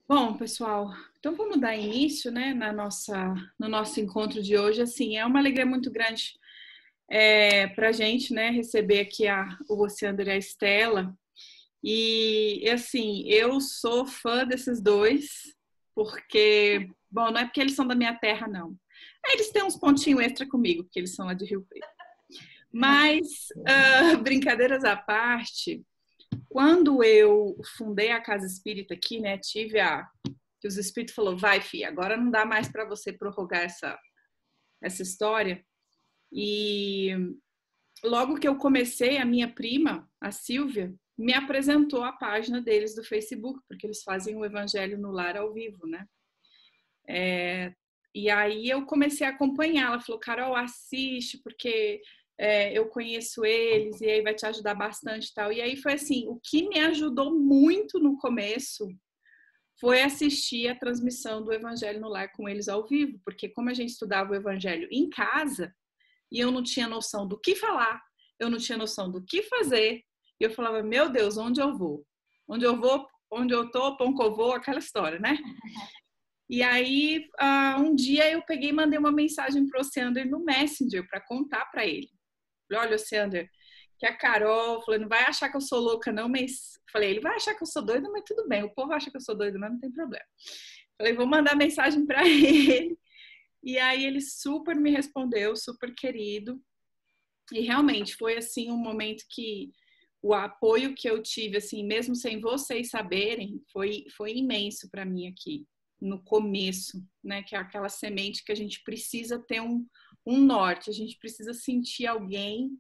Bom, pessoal, então vamos dar início, né, no nosso encontro de hoje. Assim, é uma alegria muito grande para a gente, né, receber aqui o Oceander e a Estela. E, assim, eu sou fã desses dois, porque, bom, não é porque eles são da minha terra, não. Eles têm uns pontinhos extra comigo, porque eles são lá de Rio Preto. Mas, brincadeiras à parte, quando eu fundei a Casa Espírita aqui, né, que os espíritos falou, vai, filha, agora não dá mais para você prorrogar essa história. E logo que eu comecei, a minha prima, a Silvia, me apresentou a página deles do Facebook, porque eles fazem o Evangelho no Lar ao vivo, né? E aí eu comecei a acompanhar. Ela falou, Carol, assiste, porque eu conheço eles e aí vai te ajudar bastante e tal. E aí foi assim, o que me ajudou muito no começo foi assistir a transmissão do Evangelho no Lar com eles ao vivo, porque como a gente estudava o Evangelho em casa, e eu não tinha noção do que falar, eu não tinha noção do que fazer, e eu falava, meu Deus, onde eu vou? Onde eu vou, onde eu tô, pão que eu vou, aquela história, né? E aí, um dia eu peguei e mandei uma mensagem pro Oceander no Messenger para contar para ele. Falei, olha, Oceander, que a Carol, falei, não vai achar que eu sou louca não, mas falei, ele vai achar que eu sou doida, mas tudo bem, o povo acha que eu sou doida, mas não tem problema. Falei, vou mandar mensagem para ele. E aí ele super me respondeu, super querido. E realmente foi assim um momento que o apoio que eu tive, assim, mesmo sem vocês saberem, foi imenso para mim aqui no começo, né? Que é aquela semente que a gente precisa ter um norte, a gente precisa sentir alguém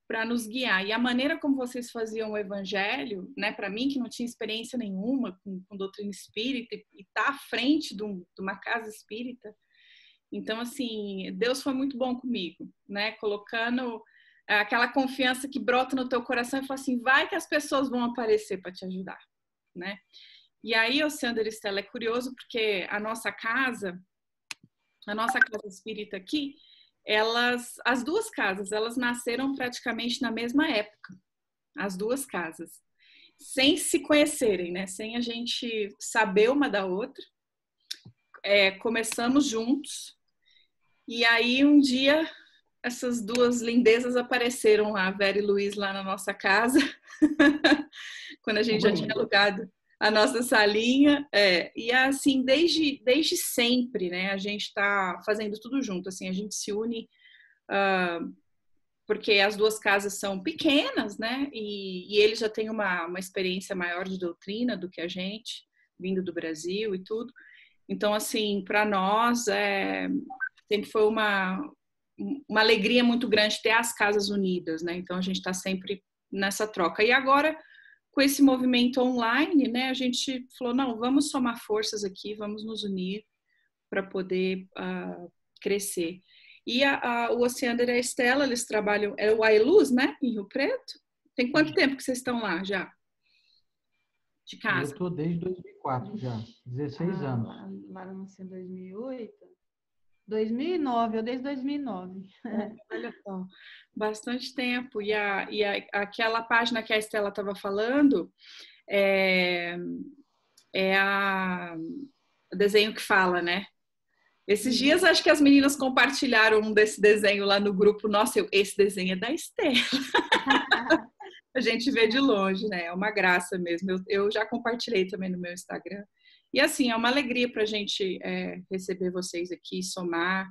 para nos guiar. E a maneira como vocês faziam o evangelho, né, para mim que não tinha experiência nenhuma com doutrina espírita e tá à frente de uma casa espírita, então assim, Deus foi muito bom comigo, né, colocando aquela confiança que brota no teu coração e fala assim, vai que as pessoas vão aparecer para te ajudar, né? E aí, Oceander e Estela, é curioso porque a nossa casa espírita aqui, as duas casas, elas nasceram praticamente na mesma época, as duas casas, sem se conhecerem, né? Sem a gente saber uma da outra. Começamos juntos e aí um dia essas duas lindezas apareceram lá, a Vera e Luiz, lá na nossa casa, quando a gente já tinha alugado a nossa salinha, e assim, desde sempre, né, a gente está fazendo tudo junto, assim, a gente se une, porque as duas casas são pequenas, né, e ele já tem uma experiência maior de doutrina do que a gente, vindo do Brasil e tudo, então, assim, para nós, sempre foi uma alegria muito grande ter as casas unidas, né, então a gente está sempre nessa troca, e agora com esse movimento online, né, a gente falou, não, vamos somar forças aqui, vamos nos unir para poder crescer. E o Oceander e a Estela, eles trabalham, é o Ailuz, né, em Rio Preto? Tem quanto tempo que vocês estão lá já? De casa? Eu estou desde 2004 já, 16 anos. Lá nasci em 2008. 2009, eu desde 2009. Olha só, bastante tempo. E aquela página que a Estela estava falando é o desenho que fala, né? Esses dias acho que as meninas compartilharam desse desenho lá no grupo. Nossa, esse desenho é da Estela. A gente vê de longe, né? É uma graça mesmo. Eu já compartilhei também no meu Instagram. E assim, é uma alegria para a gente receber vocês aqui, somar,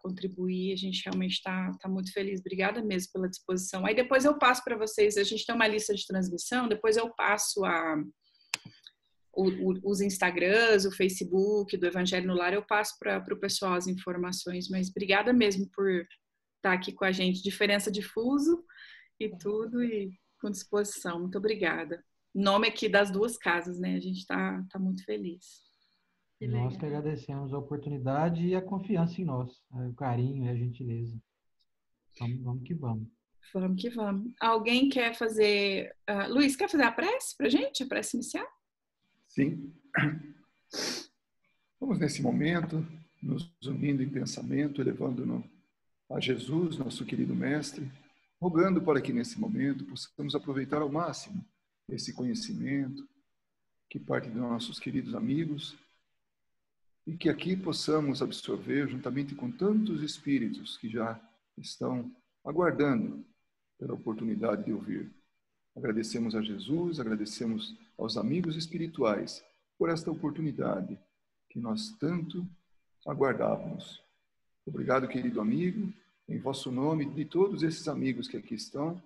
contribuir. A gente realmente está muito feliz. Obrigada mesmo pela disposição. Aí depois eu passo para vocês, a gente tem uma lista de transmissão, depois eu passo os Instagrams, o Facebook do Evangelho no Lar, eu passo para o pessoal as informações, mas obrigada mesmo por estar aqui com a gente. Diferença de fuso e tudo, e com disposição. Muito obrigada. Em nome aqui das duas casas, né? A gente está muito feliz. Nós que agradecemos a oportunidade e a confiança em nós, o carinho e a gentileza. Vamos que vamos. Vamos que vamos. Alguém quer fazer... Luiz, quer fazer a prece para a gente? A prece inicial? Sim. Vamos nesse momento, nos unindo em pensamento, elevando-nos a Jesus, nosso querido Mestre, rogando para que nesse momento possamos aproveitar ao máximo esse conhecimento que parte dos nossos queridos amigos, e que aqui possamos absorver, juntamente com tantos espíritos que já estão aguardando pela oportunidade de ouvir. Agradecemos a Jesus, agradecemos aos amigos espirituais por esta oportunidade que nós tanto aguardávamos. Obrigado, querido amigo. Em vosso nome, de todos esses amigos que aqui estão,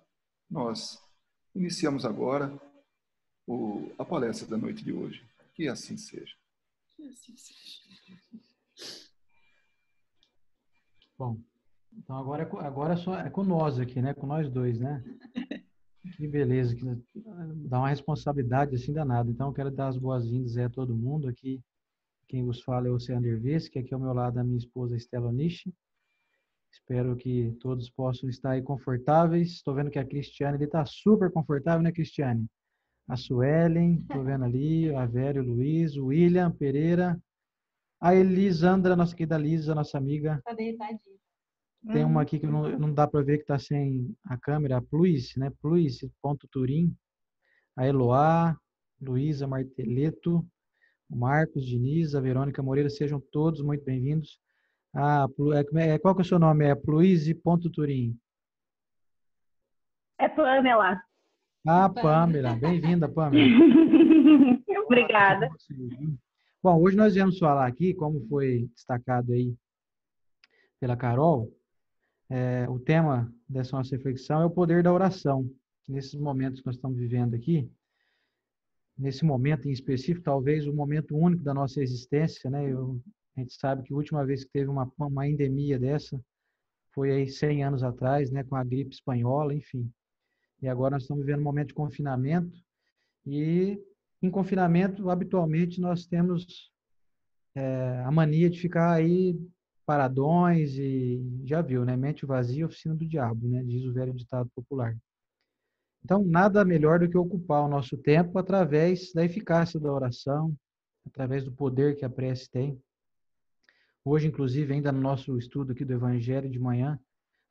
nós iniciamos agora a palestra da noite de hoje. Que assim seja. Que assim seja. Bom, então agora só é com nós aqui, né? Com nós dois, né? Que beleza, que dá uma responsabilidade assim danada. Então, eu quero dar as boas-vindas a todo mundo aqui. Quem vos fala é o Oceander Vez, que aqui ao meu lado a minha esposa Estela Nishi. Espero que todos possam estar aí confortáveis. Estou vendo que a Cristiane está super confortável, né, Cristiane? A Suelen, estou vendo ali, a Vera, o Luiz, o William Pereira, a Elisandra, nossa querida Lisa, nossa amiga. Tá deitadinha. Tem uma aqui que não dá para ver que está sem a câmera, a Pluice, né? Pluice.turim. A Eloá, Luísa Marteleto, o Marcos Diniz, a Verônica Moreira, sejam todos muito bem-vindos. Qual que é o seu nome? É Pluize.turim. É Pamela. Ah, Pamela. Bem-vinda, Pamela. Obrigada. Bom, hoje nós viemos falar aqui, como foi destacado aí pela Carol, o tema dessa nossa reflexão é o poder da oração. Nesses momentos que nós estamos vivendo aqui, nesse momento em específico, talvez o momento único da nossa existência, né? A gente sabe que a última vez que teve uma endemia dessa foi aí 100 anos atrás, né? Com a gripe espanhola, enfim. E agora nós estamos vivendo um momento de confinamento e em confinamento, habitualmente, nós temos a mania de ficar aí paradões e já viu, né? Mente vazia, oficina do diabo, né? Diz o velho ditado popular. Então, nada melhor do que ocupar o nosso tempo através da eficácia da oração, através do poder que a prece tem. Hoje, inclusive, ainda no nosso estudo aqui do Evangelho de manhã,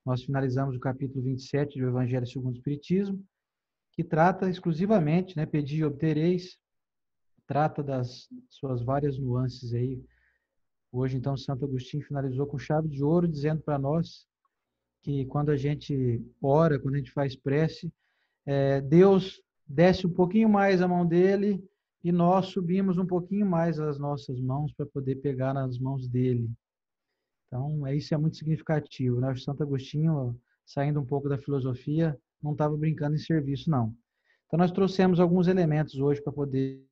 nós finalizamos o capítulo 27 do Evangelho segundo o Espiritismo, que trata exclusivamente, né, pedi e obtereis, trata das suas várias nuances aí. Hoje, então, Santo Agostinho finalizou com chave de ouro, dizendo para nós que quando a gente ora, quando a gente faz prece, Deus desce um pouquinho mais a mão dele e nós subimos um pouquinho mais as nossas mãos para poder pegar nas mãos dele. Então, isso é muito significativo, né? O Santo Agostinho, saindo um pouco da filosofia, não estava brincando em serviço, não. Então, nós trouxemos alguns elementos hoje para poder...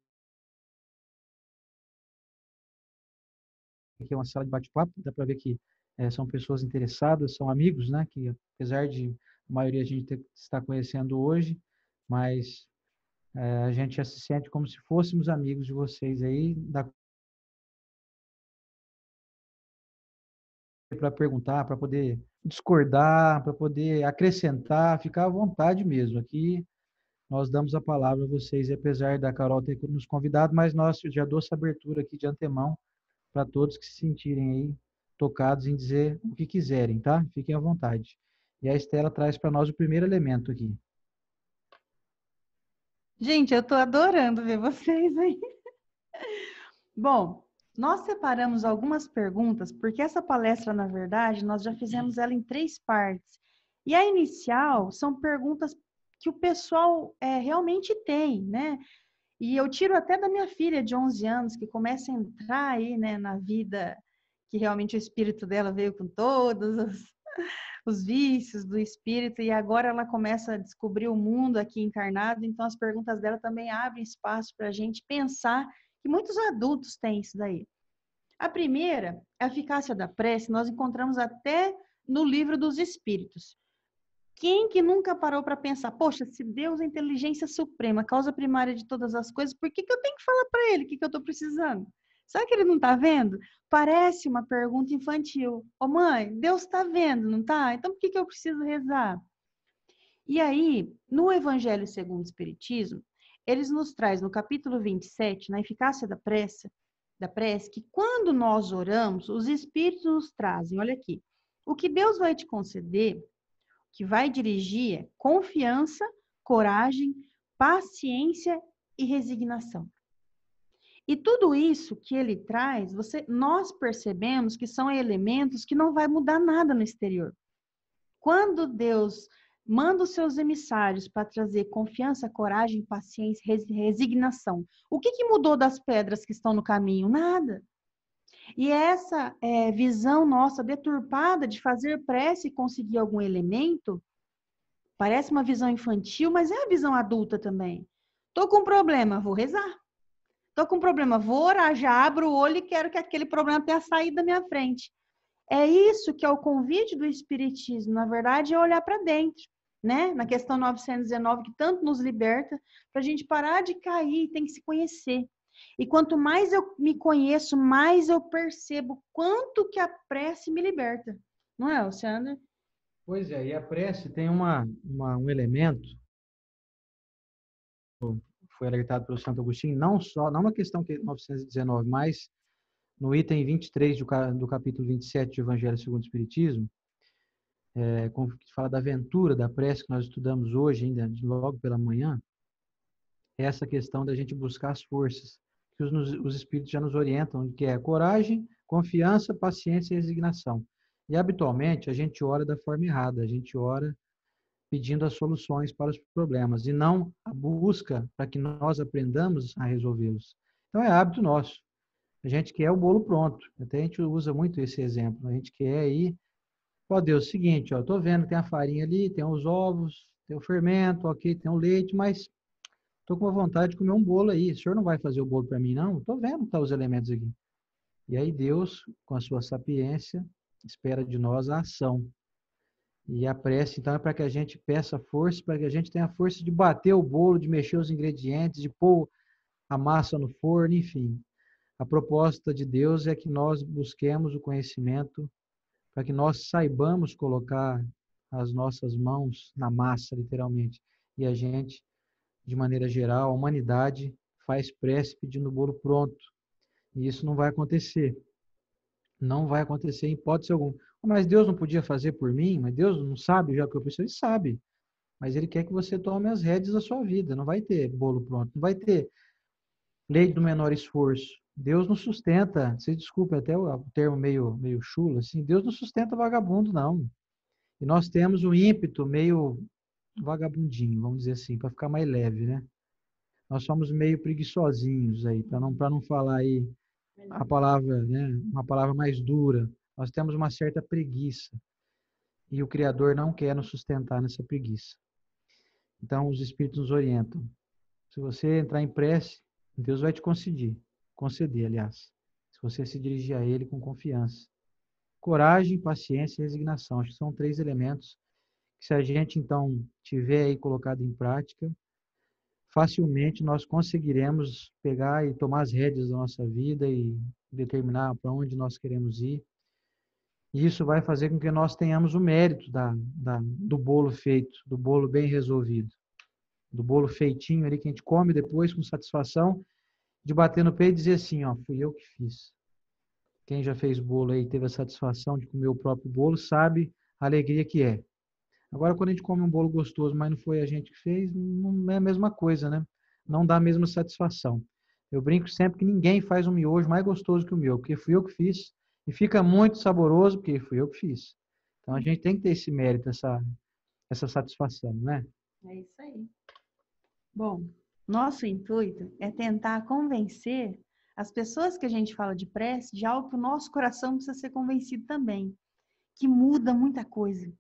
Aqui é uma sala de bate-papo, dá para ver que são pessoas interessadas, são amigos, né? Que apesar de a maioria a gente estar conhecendo hoje, mas a gente já se sente como se fôssemos amigos de vocês aí, para perguntar, para poder discordar, para poder acrescentar, ficar à vontade mesmo. Aqui nós damos a palavra a vocês, apesar da Carol ter nos convidado, mas nós já dou essa abertura aqui de antemão para todos que se sentirem aí tocados em dizer o que quiserem, tá? Fiquem à vontade. E a Estela traz para nós o primeiro elemento aqui. Gente, eu estou adorando ver vocês aí. Bom, nós separamos algumas perguntas, porque essa palestra, na verdade, nós já fizemos ela em 3 partes. E a inicial são perguntas que o pessoal realmente tem, né? E eu tiro até da minha filha de 11 anos, que começa a entrar aí, né, na vida, que realmente o espírito dela veio com todos os vícios do espírito, e agora ela começa a descobrir o mundo aqui encarnado, então as perguntas dela também abrem espaço para a gente pensar, que muitos adultos têm isso daí. A primeira, a eficácia da prece, nós encontramos até no livro dos Espíritos. Quem que nunca parou para pensar, poxa, se Deus é a inteligência suprema, a causa primária de todas as coisas, por que eu tenho que falar para ele o que eu estou precisando? Será que ele não está vendo? Parece uma pergunta infantil. Ô mãe, Deus está vendo, não está? Então por que eu preciso rezar? E aí, no Evangelho segundo o Espiritismo, eles nos traz no capítulo 27, na eficácia da prece, que quando nós oramos, os Espíritos nos trazem, olha aqui, o que Deus vai te conceder, que vai dirigir é confiança, coragem, paciência e resignação. E tudo isso que ele traz, nós percebemos que são elementos que não vai mudar nada no exterior. Quando Deus manda os seus emissários para trazer confiança, coragem, paciência, resignação, o que mudou das pedras que estão no caminho? Nada. E essa visão nossa deturpada de fazer prece e conseguir algum elemento, parece uma visão infantil, mas é a visão adulta também. Tô com um problema, vou rezar. Tô com um problema, vou orar, já abro o olho e quero que aquele problema tenha saído da minha frente. É isso que é o convite do Espiritismo, na verdade, é olhar para dentro, né? Na questão 919, que tanto nos liberta, para a gente parar de cair, tem que se conhecer. E quanto mais eu me conheço, mais eu percebo quanto que a prece me liberta. Não é, Luciana? Pois é, e a prece tem um elemento, foi alertado pelo Santo Agostinho, não na questão 919, mas no item 23 do capítulo 27 do Evangelho segundo o Espiritismo, que fala da aventura da prece que nós estudamos hoje, ainda logo pela manhã, é essa questão da gente buscar as forças, que os Espíritos já nos orientam, que é coragem, confiança, paciência e resignação. E, habitualmente, a gente ora da forma errada, a gente ora pedindo as soluções para os problemas, e não a busca para que nós aprendamos a resolvê-los. Então, é hábito nosso. A gente quer o bolo pronto. Até a gente usa muito esse exemplo. A gente quer aí, ó Deus, seguinte, ó, tô vendo, tem a farinha ali, tem os ovos, tem o fermento, ok, tem o leite, mas tô com uma vontade de comer um bolo aí. O senhor não vai fazer o bolo para mim, não? Tô vendo que tá os elementos aqui. E aí Deus, com a sua sapiência, espera de nós a ação. E a prece, então, é para que a gente peça força, para que a gente tenha a força de bater o bolo, de mexer os ingredientes, de pôr a massa no forno, enfim. A proposta de Deus é que nós busquemos o conhecimento para que nós saibamos colocar as nossas mãos na massa, literalmente. E a gente, de maneira geral, a humanidade faz prece pedindo o bolo pronto. E isso não vai acontecer. Não vai acontecer em hipótese alguma. Mas Deus não podia fazer por mim? Mas Deus não sabe já o que eu preciso? Ele sabe. Mas Ele quer que você tome as rédeas da sua vida. Não vai ter bolo pronto. Não vai ter lei do menor esforço. Deus não sustenta, você desculpe até o termo meio chulo, assim, Deus não sustenta vagabundo, não. E nós temos um ímpeto meio vagabundinho, vamos dizer assim, para ficar mais leve, né? Nós somos meio preguiçosinhos aí, para não falar aí a palavra, né, uma palavra mais dura. Nós temos uma certa preguiça. E o Criador não quer nos sustentar nessa preguiça. Então, os Espíritos nos orientam. Se você entrar em prece, Deus vai te conceder, aliás, se você se dirigir a Ele com confiança. Coragem, paciência e resignação. Acho que são 3 elementos que, se a gente, então, tiver aí colocado em prática, facilmente nós conseguiremos pegar e tomar as rédeas da nossa vida e determinar para onde nós queremos ir. E isso vai fazer com que nós tenhamos o mérito do bolo feito, do bolo bem resolvido, do bolo feitinho ali que a gente come depois com satisfação, de bater no peito e dizer assim, ó, fui eu que fiz. Quem já fez bolo aí e teve a satisfação de comer o próprio bolo, sabe a alegria que é. Agora, quando a gente come um bolo gostoso, mas não foi a gente que fez, não é a mesma coisa, né? Não dá a mesma satisfação. Eu brinco sempre que ninguém faz um miojo mais gostoso que o meu, porque fui eu que fiz. E fica muito saboroso, porque fui eu que fiz. Então, a gente tem que ter esse mérito, essa satisfação, né? É isso aí. Bom, nosso intuito é tentar convencer as pessoas que a gente fala de prece de algo que o nosso coração precisa ser convencido também, que muda muita coisa.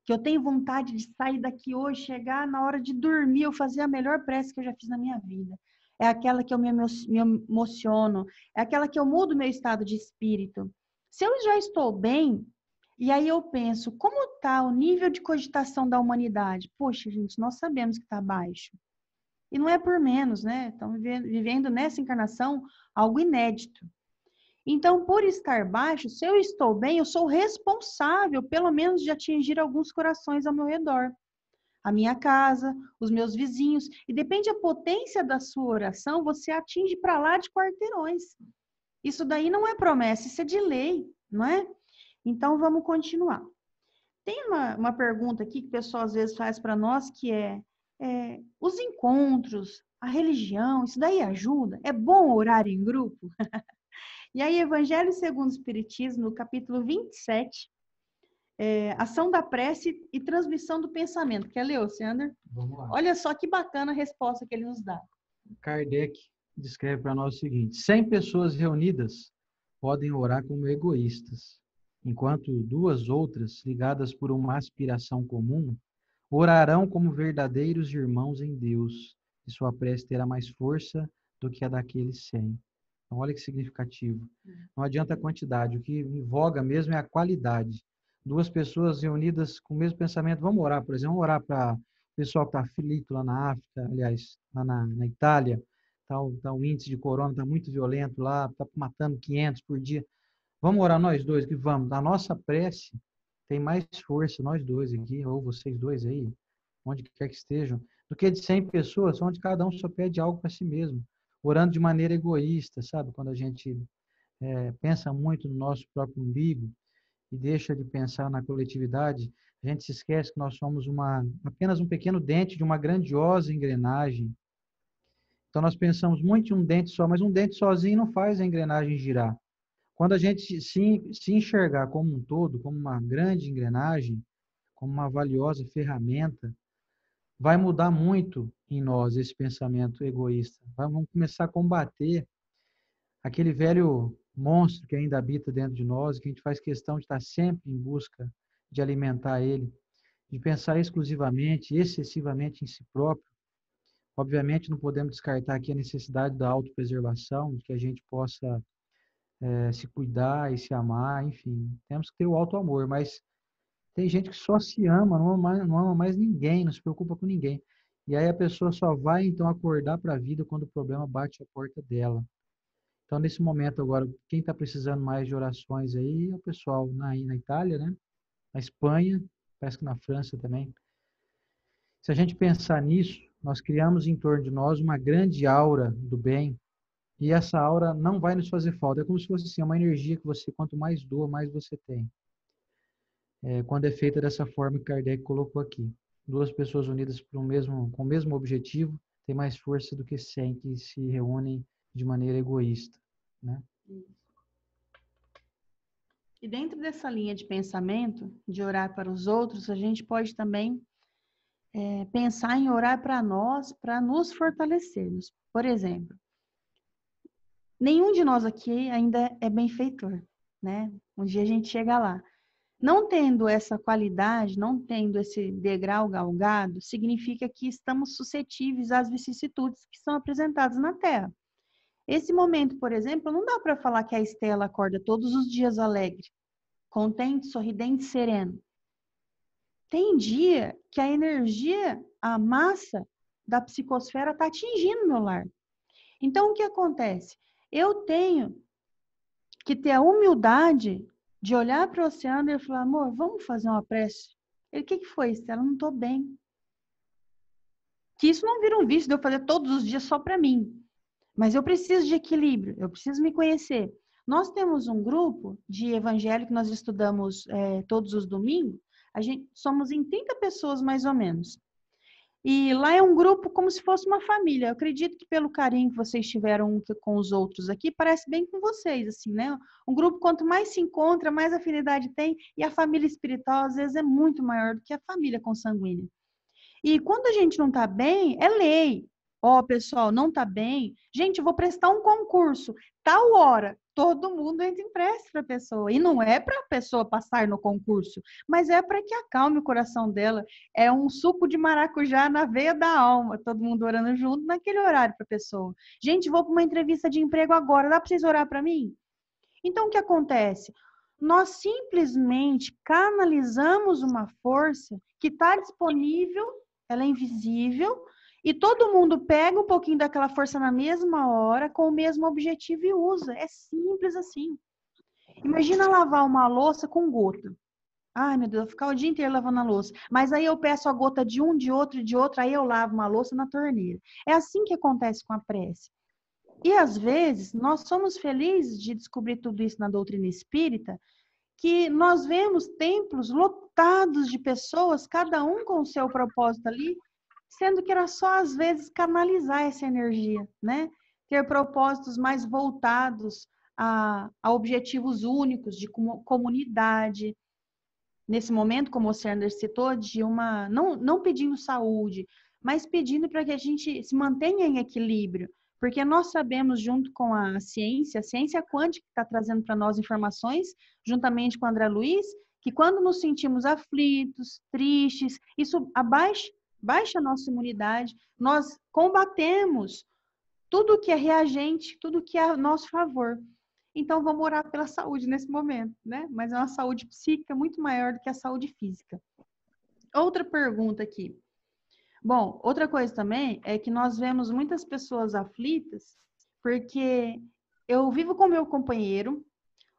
Que eu tenho vontade de sair daqui hoje, chegar na hora de dormir, eu fazer a melhor prece que eu já fiz na minha vida. É aquela que eu me emociono, é aquela que eu mudo meu estado de espírito. Se eu já estou bem, e aí eu penso, como está o nível de cogitação da humanidade? Poxa, gente, nós sabemos que está baixo. E não é por menos, né? Estamos vivendo nessa encarnação algo inédito. Então, por estar baixo, se eu estou bem, eu sou responsável, pelo menos, de atingir alguns corações ao meu redor. A minha casa, os meus vizinhos. E depende da potência da sua oração, você atinge para lá de quarteirões. Isso daí não é promessa, isso é de lei, não é? Então, vamos continuar. Tem uma pergunta aqui que o pessoal às vezes faz para nós, que os encontros, a religião, isso daí ajuda? É bom orar em grupo? E aí, Evangelho segundo o Espiritismo, no capítulo 27, ação da prece e transmissão do pensamento. Quer ler, Sander? Vamos lá. Olha só que bacana a resposta que ele nos dá. Kardec descreve para nós o seguinte: 100 pessoas reunidas podem orar como egoístas, enquanto 2 outras, ligadas por uma aspiração comum, orarão como verdadeiros irmãos em Deus, e sua prece terá mais força do que a daqueles 100. Então, olha que significativo. Não adianta a quantidade, o que invoga mesmo é a qualidade. 2 pessoas reunidas com o mesmo pensamento, vamos orar, por exemplo, vamos orar para o pessoal que está aflito lá na África, aliás, lá na Itália, o índice de corona está muito violento lá, está matando 500 por dia. Vamos orar nós dois, que vamos. A nossa prece tem mais força, nós dois aqui, ou vocês dois aí, onde quer que estejam, do que de 100 pessoas, onde cada um só pede algo para si mesmo, orando de maneira egoísta, sabe? Quando a gente pensa muito no nosso próprio umbigo e deixa de pensar na coletividade, a gente se esquece que nós somos apenas um pequeno dente de uma grandiosa engrenagem. Então, nós pensamos muito em um dente só, mas um dente sozinho não faz a engrenagem girar. Quando a gente se enxergar como um todo, como uma grande engrenagem, como uma valiosa ferramenta, vai mudar muito em nós esse pensamento egoísta. Vamos começar a combater aquele velho monstro que ainda habita dentro de nós, que a gente faz questão de estar sempre em busca de alimentar ele, de pensar exclusivamente, excessivamente em si próprio. Obviamente, não podemos descartar aqui a necessidade da autopreservação, de que a gente possa se cuidar e se amar, enfim. Temos que ter o auto-amor, mas tem gente que só se ama, não ama mais ninguém, não se preocupa com ninguém. E aí a pessoa só vai, então, acordar para a vida quando o problema bate a porta dela. Então, nesse momento agora, quem está precisando mais de orações aí é o pessoal na Itália, né? Na Espanha, parece que na França também. Se a gente pensar nisso, nós criamos em torno de nós uma grande aura do bem, e essa aura não vai nos fazer falta. É como se fosse assim, uma energia que você, quanto mais doa, mais você tem. Quando é feita dessa forma que Kardec colocou aqui. 2 pessoas unidas com o mesmo objetivo tem mais força do que 100 que se reúnem de maneira egoísta, né? E dentro dessa linha de pensamento, de orar para os outros, a gente pode também pensar em orar para nós, para nos fortalecermos. Por exemplo, nenhum de nós aqui ainda é benfeitor, né? Um dia a gente chega lá. Não tendo essa qualidade, não tendo esse degrau galgado, significa que estamos suscetíveis às vicissitudes que são apresentadas na Terra. Esse momento, por exemplo, não dá para falar que a Estela acorda todos os dias alegre, contente, sorridente, sereno. Tem dia que a energia, a massa da psicosfera está atingindo meu lar. Então, o que acontece? Eu tenho que ter a humildade de olhar para o oceano e falar, amor, vamos fazer uma prece? Ele, o que foi, Estela? Eu não estou bem. Que isso não vira um vício de eu fazer todos os dias só para mim. Mas eu preciso de equilíbrio, eu preciso me conhecer. Nós temos um grupo de evangelho que nós estudamos todos os domingos. Somos em 30 pessoas, mais ou menos. E lá é um grupo como se fosse uma família. Eu acredito que pelo carinho que vocês tiveram com os outros aqui, parece bem com vocês, assim, né? Um grupo, quanto mais se encontra, mais afinidade tem. E a família espiritual, às vezes, é muito maior do que a família consanguínea. E quando a gente não está bem, é lei. Ó, pessoal, não está bem. Gente, eu vou prestar um concurso. Tal hora, todo mundo entra em prece para a pessoa. E não é para a pessoa passar no concurso, mas é para que acalme o coração dela. É um suco de maracujá na veia da alma. Todo mundo orando junto naquele horário para a pessoa. Gente, vou para uma entrevista de emprego agora. Dá para vocês orar para mim? Então, o que acontece? Nós simplesmente canalizamos uma força que está disponível, ela é invisível, e todo mundo pega um pouquinho daquela força na mesma hora, com o mesmo objetivo e usa. É simples assim. Imagina lavar uma louça com gota. Ai, meu Deus, eu vou ficar o dia inteiro lavando a louça. Mas aí eu peço a gota de um, de outro, aí eu lavo uma louça na torneira. É assim que acontece com a prece. E às vezes, nós somos felizes de descobrir tudo isso na doutrina espírita, que nós vemos templos lotados de pessoas, cada um com o seu propósito ali, sendo que era só, às vezes, canalizar essa energia, né? Ter propósitos mais voltados a objetivos únicos de comunidade. Nesse momento, como o Sanders citou, de uma não pedindo saúde, mas pedindo para que a gente se mantenha em equilíbrio, porque nós sabemos, junto com a ciência quântica está trazendo para nós informações, juntamente com o André Luiz, que quando nos sentimos aflitos, tristes, isso baixa a nossa imunidade, nós combatemos tudo que é reagente, tudo que é a nosso favor. Então, vamos orar pela saúde nesse momento, né? Mas é uma saúde psíquica muito maior do que a saúde física. Outra pergunta aqui. Bom, outra coisa também é que nós vemos muitas pessoas aflitas porque eu vivo com meu companheiro,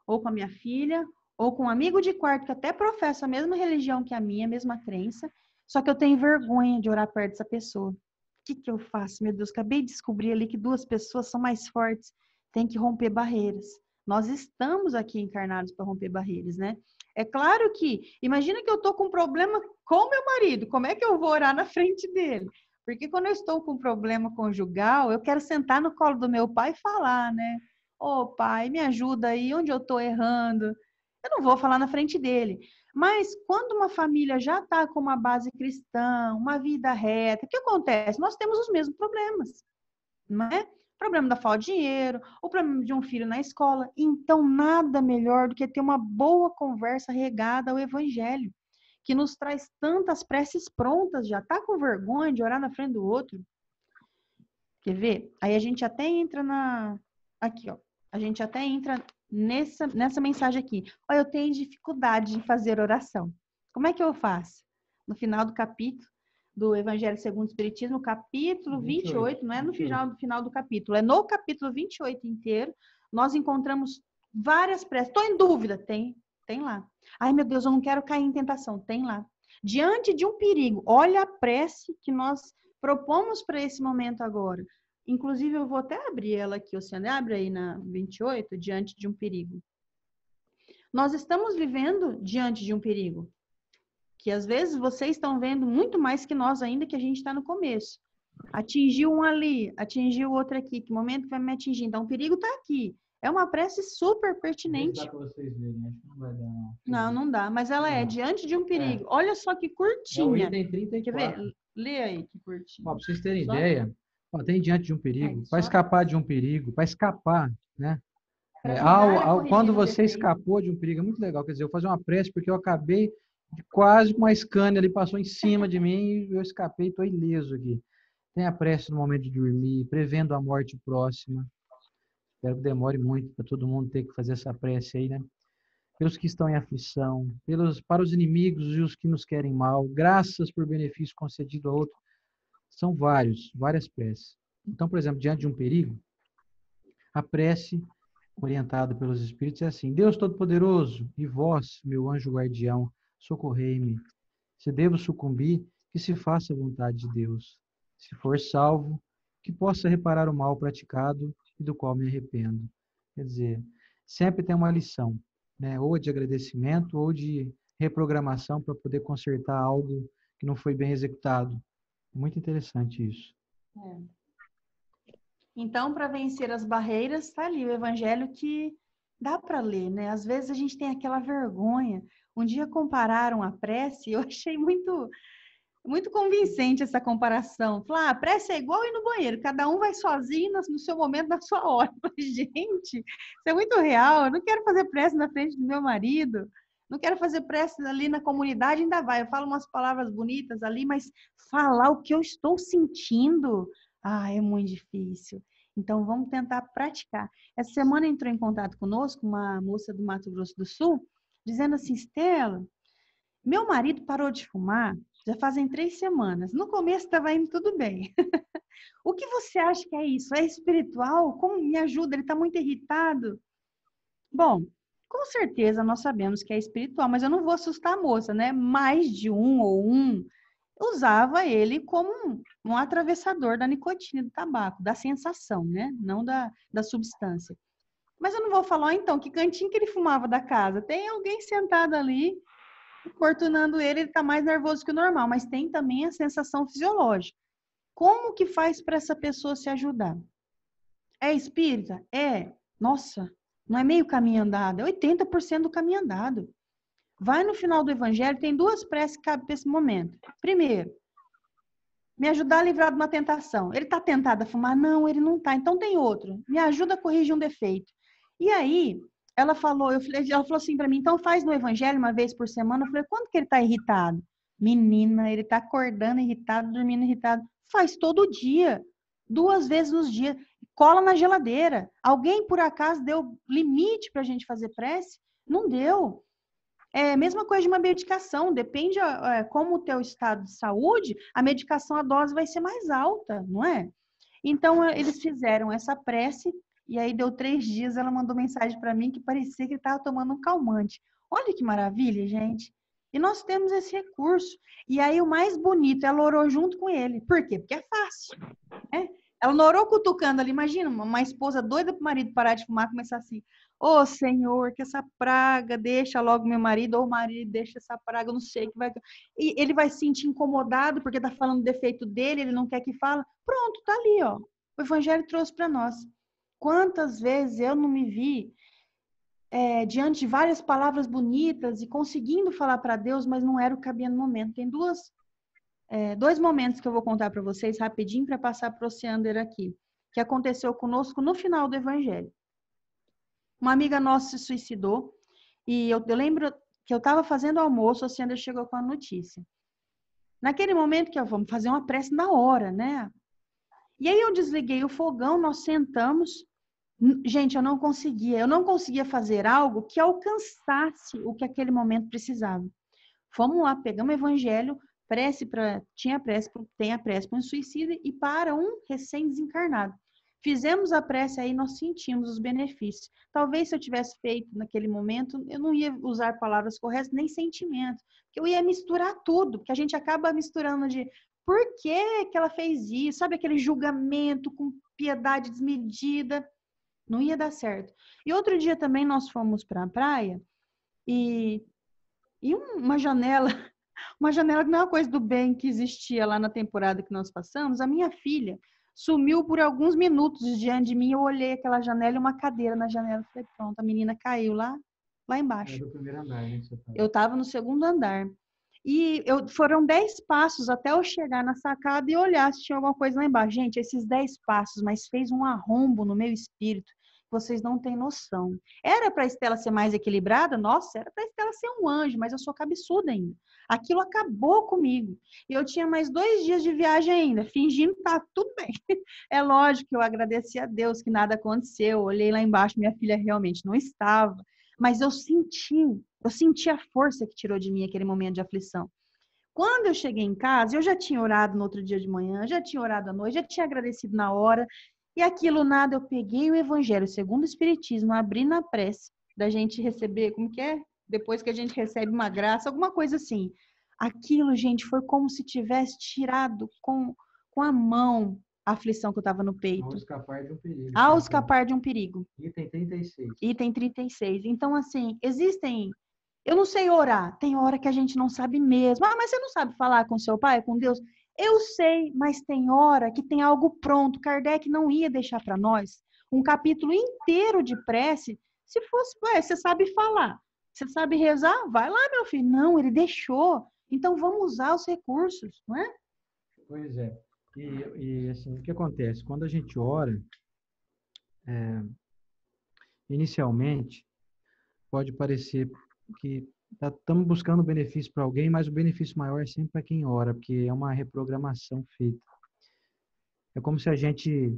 ou com a minha filha, ou com um amigo de quarto que até professa a mesma religião que a minha, a mesma crença, só que eu tenho vergonha de orar perto dessa pessoa. O que eu faço? Meu Deus, acabei de descobrir ali que duas pessoas são mais fortes, tem que romper barreiras. Nós estamos aqui encarnados para romper barreiras, né? É claro que, imagina que eu estou com um problema com meu marido, como é que eu vou orar na frente dele? Porque quando eu estou com um problema conjugal, eu quero sentar no colo do meu pai e falar, né? Ô pai, me ajuda aí, onde eu estou errando? Eu não vou falar na frente dele. Mas quando uma família já está com uma base cristã, uma vida reta, o que acontece? Nós temos os mesmos problemas, não é? O problema da falta de dinheiro, o problema de um filho na escola. Então, nada melhor do que ter uma boa conversa regada ao evangelho, que nos traz tantas preces prontas, já tá com vergonha de orar na frente do outro. Quer ver? Aí a gente até entra aqui, ó. A gente até entra nessa mensagem aqui. Ó, eu tenho dificuldade de fazer oração. Como é que eu faço? No final do capítulo do Evangelho segundo o Espiritismo, capítulo 28, não é no final do capítulo, é no capítulo 28 inteiro, nós encontramos várias preces. Estou em dúvida, tem lá. Ai, meu Deus, eu não quero cair em tentação, tem lá. Diante de um perigo, olha a prece que nós propomos para esse momento agora. Inclusive, eu vou até abrir ela aqui, o senhor abre aí na 28, diante de um perigo. Nós estamos vivendo diante de um perigo, que às vezes vocês estão vendo muito mais que nós ainda, que a gente está no começo. Atingiu um ali, atingiu o outro aqui, que momento que vai me atingir? Então, o perigo está aqui. É uma prece super pertinente. Dá para vocês verem, acho que não vai dar, não. Não dá, mas ela é diante de um perigo. Olha só que curtinha. É o item 34. Quer ver? Lê aí, que curtinha. Ó, para vocês terem ideia, ó, tem diante de um perigo, para escapar de um perigo, para escapar, né? Quando você escapou de um perigo, é muito legal. Quer dizer, eu vou fazer uma prece porque eu acabei de quase com uma Scania, ele passou em cima de mim e eu escapei, estou ileso aqui. Tem a prece no momento de dormir, prevendo a morte próxima. Espero que demore muito para todo mundo ter que fazer essa prece aí, né? Pelos que estão em aflição, para os inimigos e os que nos querem mal, graças por benefício concedido a outro. São várias preces. Então, por exemplo, diante de um perigo, a prece orientada pelos Espíritos é assim: Deus Todo-Poderoso, e vós, meu anjo guardião, socorrei-me. Se devo sucumbir, que se faça a vontade de Deus. Se for salvo, que possa reparar o mal praticado e do qual me arrependo. Quer dizer, sempre tem uma lição, né? Ou de agradecimento ou de reprogramação para poder consertar algo que não foi bem executado. Muito interessante isso. Então, para vencer as barreiras, está ali o evangelho que dá para ler, né? Às vezes a gente tem aquela vergonha. Um dia compararam a prece e eu achei muito convincente essa comparação. Falar, a prece é igual ir no banheiro, cada um vai sozinho no seu momento, na sua hora. Eu falei, gente, isso é muito real, eu não quero fazer prece na frente do meu marido, não quero fazer prece ali na comunidade, ainda vai, eu falo umas palavras bonitas ali, mas falar o que eu estou sentindo, é muito difícil. Então, vamos tentar praticar. Essa semana entrou em contato conosco uma moça do Mato Grosso do Sul, dizendo assim, Estela, meu marido parou de fumar já fazem 3 semanas. No começo estava indo tudo bem. O que você acha que é isso? É espiritual? Como me ajuda? Ele está muito irritado. Bom, com certeza nós sabemos que é espiritual, mas eu não vou assustar a moça, né? Mais de um usava ele como um atravessador da nicotina do tabaco, da sensação, né? Não da substância. Mas eu não vou falar, então, que cantinho que ele fumava da casa. Tem alguém sentado ali importunando ele está mais nervoso que o normal, mas tem também a sensação fisiológica. Como que faz para essa pessoa se ajudar? É espírita? É. Nossa, não é meio caminho andado, é 80% do caminho andado. Vai no final do evangelho, tem 2 preces que cabem para esse momento. Primeiro, me ajudar a livrar de uma tentação. Ele está tentado a fumar? Não, ele não está. Então tem outro. Me ajuda a corrigir um defeito. E aí, ela falou assim para mim, então faz no evangelho uma vez por semana. Eu falei, quando que ele está irritado? Menina, ele está acordando irritado, dormindo irritado. Faz todo dia, 2 vezes nos dias. Cola na geladeira. Alguém, por acaso, deu limite para a gente fazer prece? Não deu. É a mesma coisa de uma medicação, depende como o teu estado de saúde, a medicação, a dose vai ser mais alta, não é? Então, eles fizeram essa prece, e aí deu 3 dias, ela mandou mensagem para mim que parecia que ele estava tomando um calmante. Olha que maravilha, gente. E nós temos esse recurso. E aí, o mais bonito, ela orou junto com ele. Por quê? Porque é fácil, né? Ela não orou cutucando ali. Imagina, uma esposa doida pro marido parar de fumar, começar assim, ô Senhor, que essa praga deixa logo meu marido, ou o marido deixa essa praga, eu não sei o que vai... E ele vai se sentir incomodado porque tá falando do defeito dele, ele não quer que fala. Pronto, tá ali, ó. O evangelho trouxe para nós. Quantas vezes eu não me vi diante de várias palavras bonitas e conseguindo falar para Deus, mas não era o que cabia no momento. Tem 2 momentos que eu vou contar para vocês rapidinho para passar para o Ociander aqui, que aconteceu conosco no final do evangelho. Uma amiga nossa se suicidou e eu lembro que eu estava fazendo almoço, o Ociander chegou com a notícia. Naquele momento que vamos fazer uma prece na hora, né? E aí eu desliguei o fogão, nós sentamos. Gente, eu não conseguia fazer algo que alcançasse o que aquele momento precisava. Fomos lá, pegamos o evangelho, tem a prece para um suicida e para um recém-desencarnado. Fizemos a prece aí, nós sentimos os benefícios. Talvez se eu tivesse feito naquele momento, eu não ia usar palavras corretas, nem sentimentos, porque eu ia misturar tudo, porque a gente acaba misturando de por que que ela fez isso, sabe, aquele julgamento com piedade desmedida, não ia dar certo. E outro dia também nós fomos para a praia e uma janela que não é uma coisa do bem que existia lá na temporada que nós passamos, a minha filha sumiu por alguns minutos diante de mim, eu olhei aquela janela e uma cadeira na janela, falei, pronto, a menina caiu lá embaixo. É do primeiro andar, né? Eu estava no 2º andar. E foram 10 passos até eu chegar na sacada e olhar se tinha alguma coisa lá embaixo. Gente, esses 10 passos, mas fez um arrombo no meu espírito. Vocês não têm noção. Era para a Estela ser mais equilibrada? Nossa, era para a Estela ser um anjo, mas eu sou cabeçuda ainda. Aquilo acabou comigo. E eu tinha mais 2 dias de viagem ainda, fingindo que tá tudo bem. É lógico que eu agradeci a Deus que nada aconteceu. Eu olhei lá embaixo, minha filha realmente não estava. Mas eu senti a força que tirou de mim aquele momento de aflição. Quando eu cheguei em casa, eu já tinha orado no outro dia de manhã, já tinha orado à noite, já tinha agradecido na hora. E aquilo nada, eu peguei o evangelho segundo o Espiritismo, abri na prece, da gente receber, como que é? Depois que a gente recebe uma graça, alguma coisa assim. Aquilo, gente, foi como se tivesse tirado com a mão a aflição que eu estava no peito. Ao escapar de um perigo. Ao escapar de um perigo. Item 36. Item 36. Então, assim, existem... Eu não sei orar. Tem hora que a gente não sabe mesmo. Ah, mas você não sabe falar com seu pai, com Deus? Eu sei, mas tem hora que tem algo pronto. Kardec não ia deixar para nós um capítulo inteiro de prece. Se fosse, você sabe falar, você sabe rezar? Vai lá, meu filho. Não, ele deixou. Então, vamos usar os recursos, não é? Pois é. E assim, o que acontece? Quando a gente ora, inicialmente, pode parecer que estamos buscando benefício para alguém, mas o benefício maior é sempre para quem ora, porque é uma reprogramação feita. É como se a gente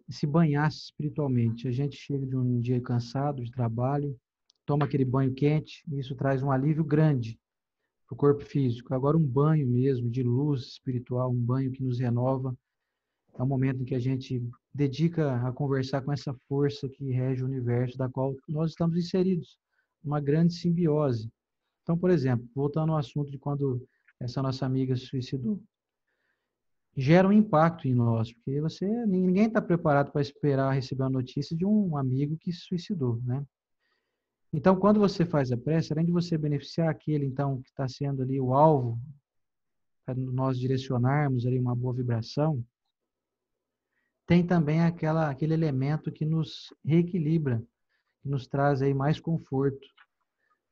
se banhasse espiritualmente. A gente chega de um dia cansado de trabalho, toma aquele banho quente, e isso traz um alívio grande para o corpo físico. Agora, um banho mesmo de luz espiritual, um banho que nos renova, é um momento em que a gente dedica a conversar com essa força que rege o universo, da qual nós estamos inseridos, uma grande simbiose. Então, por exemplo, voltando ao assunto de quando essa nossa amiga se suicidou, gera um impacto em nós, porque ninguém está preparado para esperar receber a notícia de um amigo que se suicidou, né? Então, quando você faz a prece, além de você beneficiar aquele, então, que está sendo ali o alvo, para nós direcionarmos ali uma boa vibração, tem também aquele elemento que nos reequilibra, que nos traz aí mais conforto,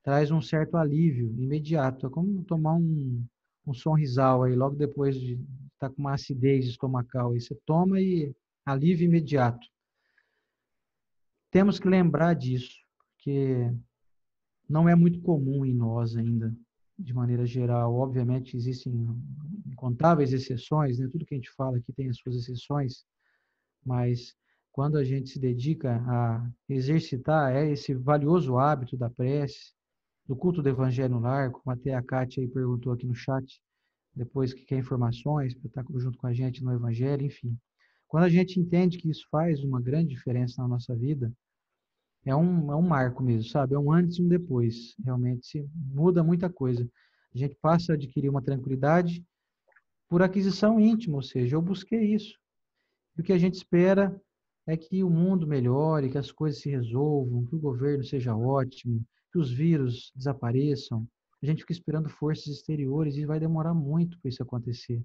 traz um certo alívio imediato. É como tomar um sonrisal aí, logo depois de estar com uma acidez estomacal. Aí você toma e alívio imediato. Temos que lembrar disso, porque não é muito comum em nós ainda, de maneira geral. Obviamente, existem incontáveis exceções, né? Tudo que a gente fala aqui tem as suas exceções, mas quando a gente se dedica a exercitar esse valioso hábito da prece, do culto do Evangelho no lar, como até a Kátia aí perguntou aqui no chat, depois que quer informações para estar junto com a gente no Evangelho, enfim. Quando a gente entende que isso faz uma grande diferença na nossa vida, é um marco mesmo, sabe? É um antes e um depois. Realmente se muda muita coisa. A gente passa a adquirir uma tranquilidade por aquisição íntima, ou seja, eu busquei isso. E o que a gente espera é que o mundo melhore, que as coisas se resolvam, que o governo seja ótimo, que os vírus desapareçam. A gente fica esperando forças exteriores e vai demorar muito para isso acontecer.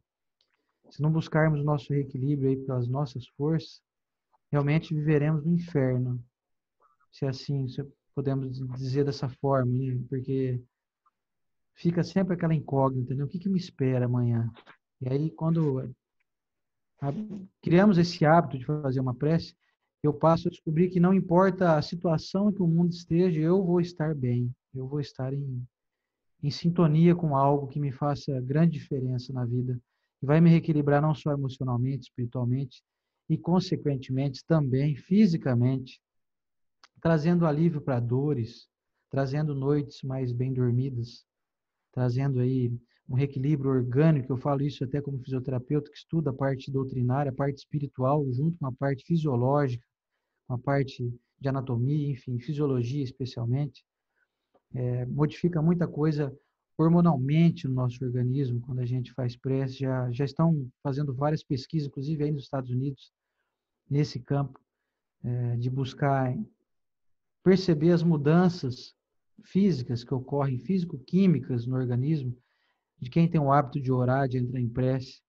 Se não buscarmos o nosso reequilíbrio aí pelas nossas forças, realmente viveremos no inferno. Se assim, se podemos dizer dessa forma, né? Porque fica sempre aquela incógnita, né? O que me espera amanhã? E aí, quando criamos esse hábito de fazer uma prece, eu passo a descobrir que não importa a situação que o mundo esteja, eu vou estar bem, eu vou estar em sintonia com algo que me faça grande diferença na vida e vai me reequilibrar não só emocionalmente, espiritualmente e, consequentemente, também fisicamente, trazendo alívio para dores, trazendo noites mais bem dormidas, trazendo aí um reequilíbrio orgânico. Eu falo isso até como fisioterapeuta que estuda a parte doutrinária, a parte espiritual, junto com a parte fisiológica, com a parte de anatomia, enfim, fisiologia especialmente. Modifica muita coisa hormonalmente no nosso organismo quando a gente faz prece. Já estão fazendo várias pesquisas, inclusive aí nos Estados Unidos, nesse campo, de buscar perceber as mudanças físicas que ocorrem, físico-químicas no organismo, de quem tem o hábito de orar, de entrar em prece.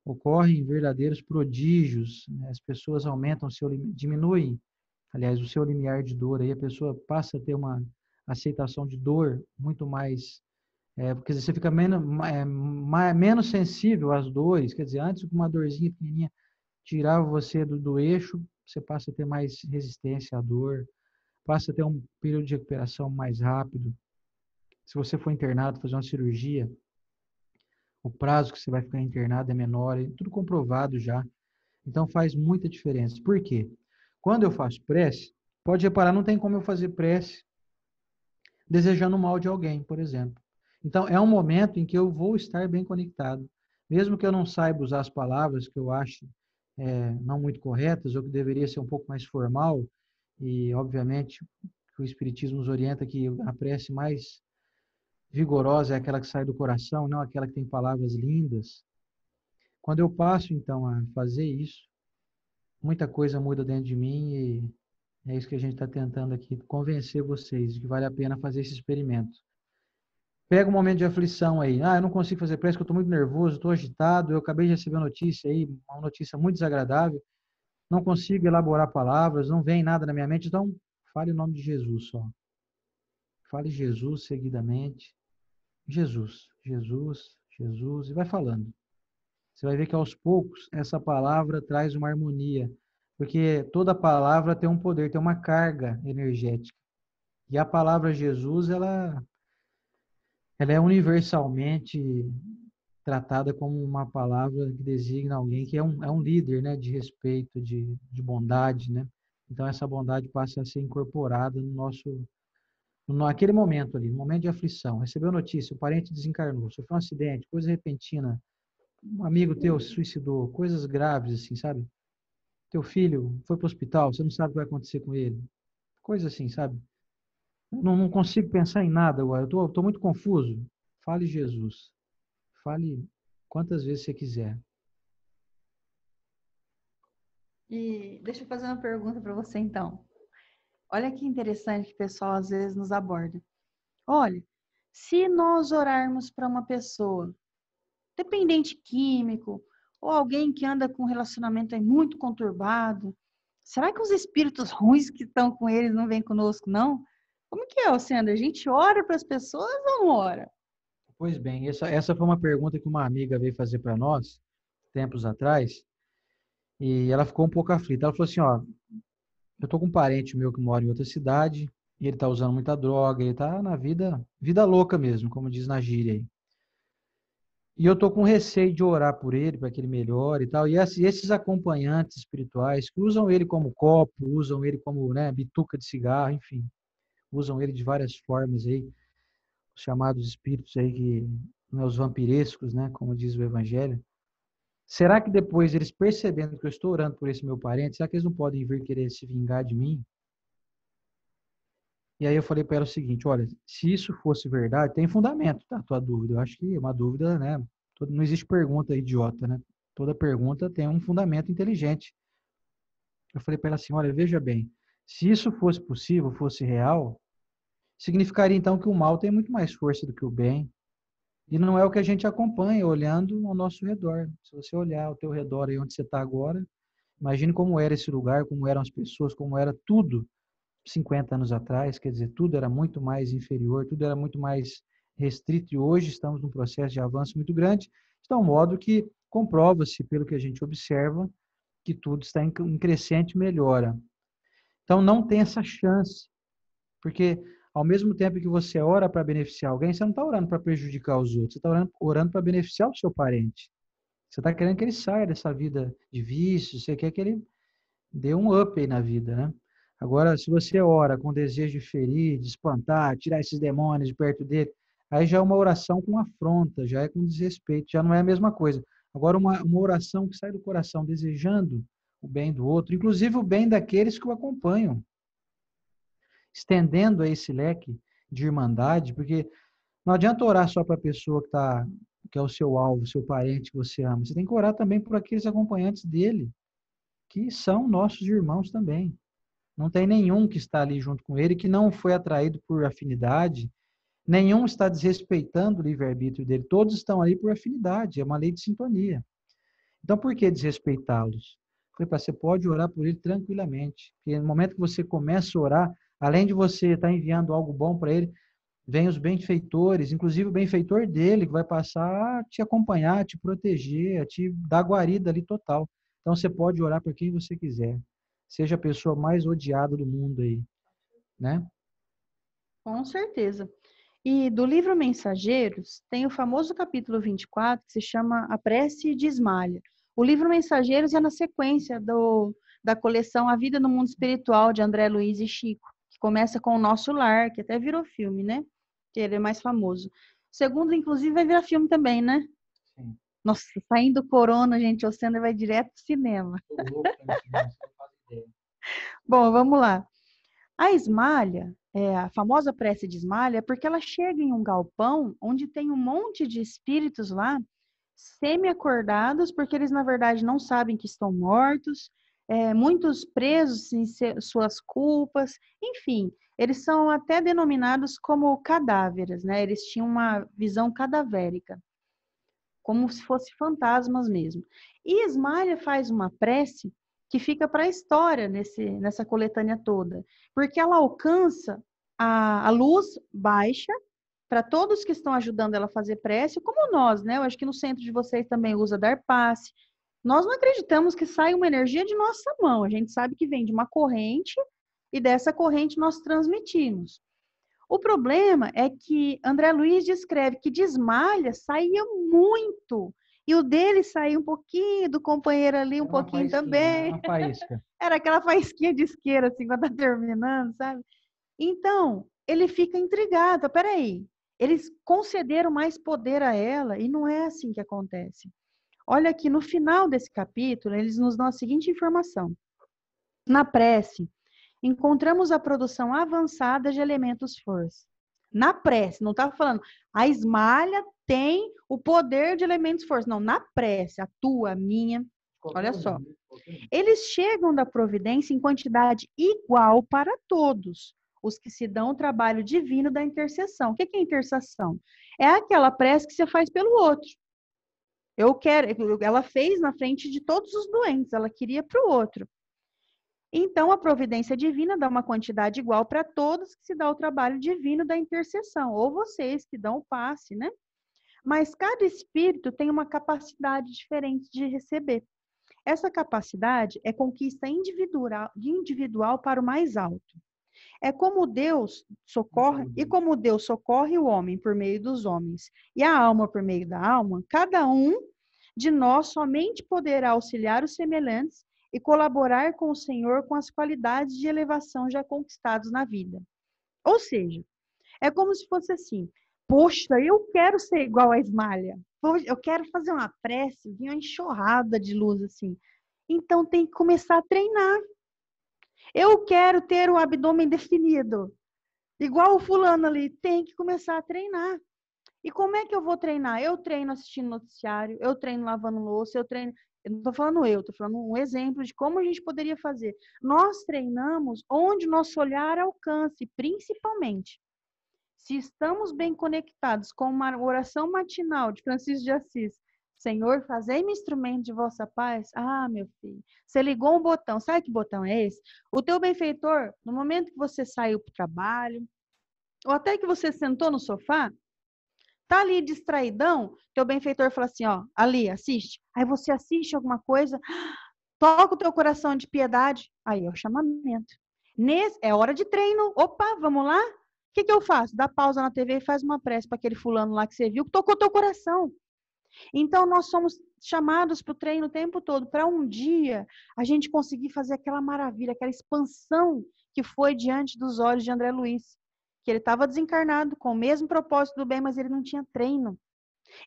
Ocorrem verdadeiros prodígios, né? As pessoas aumentam diminuem, aliás, o seu limiar de dor, aí a pessoa passa a ter uma aceitação de dor muito mais, porque você fica menos sensível às dores, quer dizer, antes com uma dorzinha pequenininha tirava você do eixo, você passa a ter mais resistência à dor, passa a ter um período de recuperação mais rápido. Se você for internado, fazer uma cirurgia, o prazo que você vai ficar internado é menor, é tudo comprovado já. Então faz muita diferença. Por quê? Quando eu faço prece, pode reparar, não tem como eu fazer prece desejando o mal de alguém, por exemplo. Então é um momento em que eu vou estar bem conectado. Mesmo que eu não saiba usar as palavras que eu acho não muito corretas, ou que deveria ser um pouco mais formal, e obviamente o Espiritismo nos orienta que a prece mais vigorosa é aquela que sai do coração, não aquela que tem palavras lindas. Quando eu passo, então, a fazer isso, muita coisa muda dentro de mim e é isso que a gente está tentando aqui, convencer vocês de que vale a pena fazer esse experimento. Pega um momento de aflição aí. Ah, eu não consigo fazer prece, que eu estou muito nervoso, estou agitado, eu acabei de receber uma notícia aí, uma notícia muito desagradável, não consigo elaborar palavras, não vem nada na minha mente, então fale o nome de Jesus só. Fale Jesus seguidamente. Jesus, Jesus, Jesus, e vai falando. Você vai ver que aos poucos essa palavra traz uma harmonia, porque toda palavra tem um poder, tem uma carga energética. E a palavra Jesus, ela é universalmente tratada como uma palavra que designa alguém que é um líder, né, de respeito, de bondade, né? Então essa bondade passa a ser incorporada no nosso naquele momento ali, no momento de aflição. Recebeu notícia, o parente desencarnou, sofreu um acidente, coisa repentina, um amigo teu se suicidou, coisas graves assim, sabe? Teu filho foi para o hospital, você não sabe o que vai acontecer com ele. Coisa assim, sabe? Não consigo pensar em nada agora, eu tô muito confuso. Fale Jesus. Fale quantas vezes você quiser. E deixa eu fazer uma pergunta para você, então. Olha que interessante que o pessoal às vezes nos aborda. Olha, se nós orarmos para uma pessoa, dependente químico, ou alguém que anda com um relacionamento aí muito conturbado, será que os espíritos ruins que estão com eles não vêm conosco, não? Como que é, Alcendra? A gente ora para as pessoas ou não ora? Pois bem, essa foi uma pergunta que uma amiga veio fazer para nós, tempos atrás, e ela ficou um pouco aflita. Ela falou assim, ó, eu tô com um parente meu que mora em outra cidade, e ele tá usando muita droga, ele tá na vida louca mesmo, como diz na gíria aí. E eu tô com receio de orar por ele, para que ele melhore e tal. E esses acompanhantes espirituais que usam ele como copo, usam ele como, né, bituca de cigarro, enfim, usam ele de várias formas aí, os chamados espíritos aí que, né, os vampirescos, né, como diz o Evangelho. Será que depois eles percebendo que eu estou orando por esse meu parente, será que eles não podem vir querer se vingar de mim? E aí eu falei para ela o seguinte, olha, se isso fosse verdade, tem fundamento, tá? A tua dúvida. Eu acho que é uma dúvida, né? Não existe pergunta idiota, né? Toda pergunta tem um fundamento inteligente. Eu falei para ela assim, olha, veja bem, se isso fosse possível, fosse real, significaria então que o mal tem muito mais força do que o bem. E não é o que a gente acompanha olhando ao nosso redor. Se você olhar ao teu redor aí onde você está agora, imagine como era esse lugar, como eram as pessoas, como era tudo 50 anos atrás, quer dizer, tudo era muito mais inferior, tudo era muito mais restrito e hoje estamos num processo de avanço muito grande, de tal modo que comprova-se, pelo que a gente observa, que tudo está em crescente melhora. Então não tem essa chance, porque ao mesmo tempo que você ora para beneficiar alguém, você não está orando para prejudicar os outros, você está orando para beneficiar o seu parente. Você está querendo que ele saia dessa vida de vício, você quer que ele dê um up aí na vida, né? Agora, se você ora com desejo de ferir, de espantar, tirar esses demônios de perto dele, aí já é uma oração com afronta, já é com desrespeito, já não é a mesma coisa. Agora, uma oração que sai do coração desejando o bem do outro, inclusive o bem daqueles que o acompanham, estendendo esse leque de irmandade, porque não adianta orar só para a pessoa que é o seu alvo, o seu parente que você ama. Você tem que orar também por aqueles acompanhantes dele, que são nossos irmãos também. Não tem nenhum que está ali junto com ele que não foi atraído por afinidade, nenhum está desrespeitando o livre-arbítrio dele, todos estão ali por afinidade, é uma lei de sintonia. Então, por que desrespeitá-los? Você pode orar por ele tranquilamente, porque no momento que você começa a orar, além de você estar enviando algo bom para ele, vem os benfeitores, inclusive o benfeitor dele, que vai passar a te acompanhar, a te proteger, a te dar guarida ali total. Então, você pode orar por quem você quiser. Seja a pessoa mais odiada do mundo aí, né? Com certeza. E do livro Mensageiros, tem o famoso capítulo 24, que se chama A Prece de Ismalha. O livro Mensageiros é na sequência da coleção A Vida no Mundo Espiritual, de André Luiz e Chico, que começa com O Nosso Lar, que até virou filme, né? Que ele é mais famoso. O segundo, inclusive, vai virar filme também, né? Sim. Nossa, saindo do corona, gente, o Sandra vai direto pro cinema. Tô louco, né? Você não faz ideia. Bom, vamos lá. A Ismalha, a famosa prece de Ismalha, é porque ela chega em um galpão onde tem um monte de espíritos lá, semi-acordados, porque eles, na verdade, não sabem que estão mortos, muitos presos em suas culpas, enfim, eles são até denominados como cadáveres, né? Eles tinham uma visão cadavérica, como se fossem fantasmas mesmo. E Ismalha faz uma prece que fica para a história nessa coletânea toda, porque ela alcança a luz baixa para todos que estão ajudando ela a fazer prece, como nós, né? Eu acho que no centro de vocês também usa dar passe. Nós não acreditamos que sai uma energia de nossa mão, a gente sabe que vem de uma corrente e dessa corrente nós transmitimos. O problema é que André Luiz descreve que de Ismalha saía muito, e o dele saía um pouquinho, do companheiro ali um pouquinho também. Uma faísca. Era aquela faísquinha de isqueiro, assim, quando tá terminando, sabe? Então, ele fica intrigado. Peraí, eles concederam mais poder a ela, e não é assim que acontece. Olha aqui, no final desse capítulo, eles nos dão a seguinte informação. Na prece, encontramos a produção avançada de elementos força. Na prece, não estava falando, a Ismalha tem o poder de elementos força. Não, na prece, a tua, a minha. Olha só. Eles chegam da providência em quantidade igual para todos, os que se dão o trabalho divino da intercessão. O que é intercessão? É aquela prece que você faz pelo outro. Eu quero, ela fez na frente de todos os doentes, ela queria para o outro. Então, a providência divina dá uma quantidade igual para todos que se dá o trabalho divino da intercessão, ou vocês que dão o passe, né? Mas cada espírito tem uma capacidade diferente de receber. Essa capacidade é conquista individual para o mais alto. É como Deus socorre, e como Deus socorre o homem por meio dos homens, e a alma por meio da alma, cada um de nós somente poderá auxiliar os semelhantes e colaborar com o Senhor com as qualidades de elevação já conquistados na vida. Ou seja, é como se fosse assim, poxa, eu quero ser igual a Ismália, eu quero fazer uma prece, vir uma enxurrada de luz assim. Então tem que começar a treinar. Eu quero ter o abdômen definido, igual o fulano ali, tem que começar a treinar. E como é que eu vou treinar? Eu treino assistindo noticiário, eu treino lavando louça, eu não estou falando estou falando um exemplo de como a gente poderia fazer. Nós treinamos onde nosso olhar alcance, principalmente. Se estamos bem conectados com uma oração matinal de Francisco de Assis, Senhor, fazei-me instrumento de vossa paz. Ah, meu filho, você ligou um botão. Sabe que botão é esse? O teu benfeitor, no momento que você saiu para o trabalho, ou até que você sentou no sofá, tá ali distraidão, teu benfeitor fala assim, ó, ali, assiste. Aí você assiste alguma coisa, toca o teu coração de piedade. Aí é o chamamento. É hora de treino. Opa, vamos lá? O que eu faço? Dá pausa na TV e faz uma prece para aquele fulano lá que você viu, que tocou teu coração. Então, nós somos chamados para o treino o tempo todo, para um dia a gente conseguir fazer aquela maravilha, aquela expansão que foi diante dos olhos de André Luiz. Que ele estava desencarnado, com o mesmo propósito do bem, mas ele não tinha treino.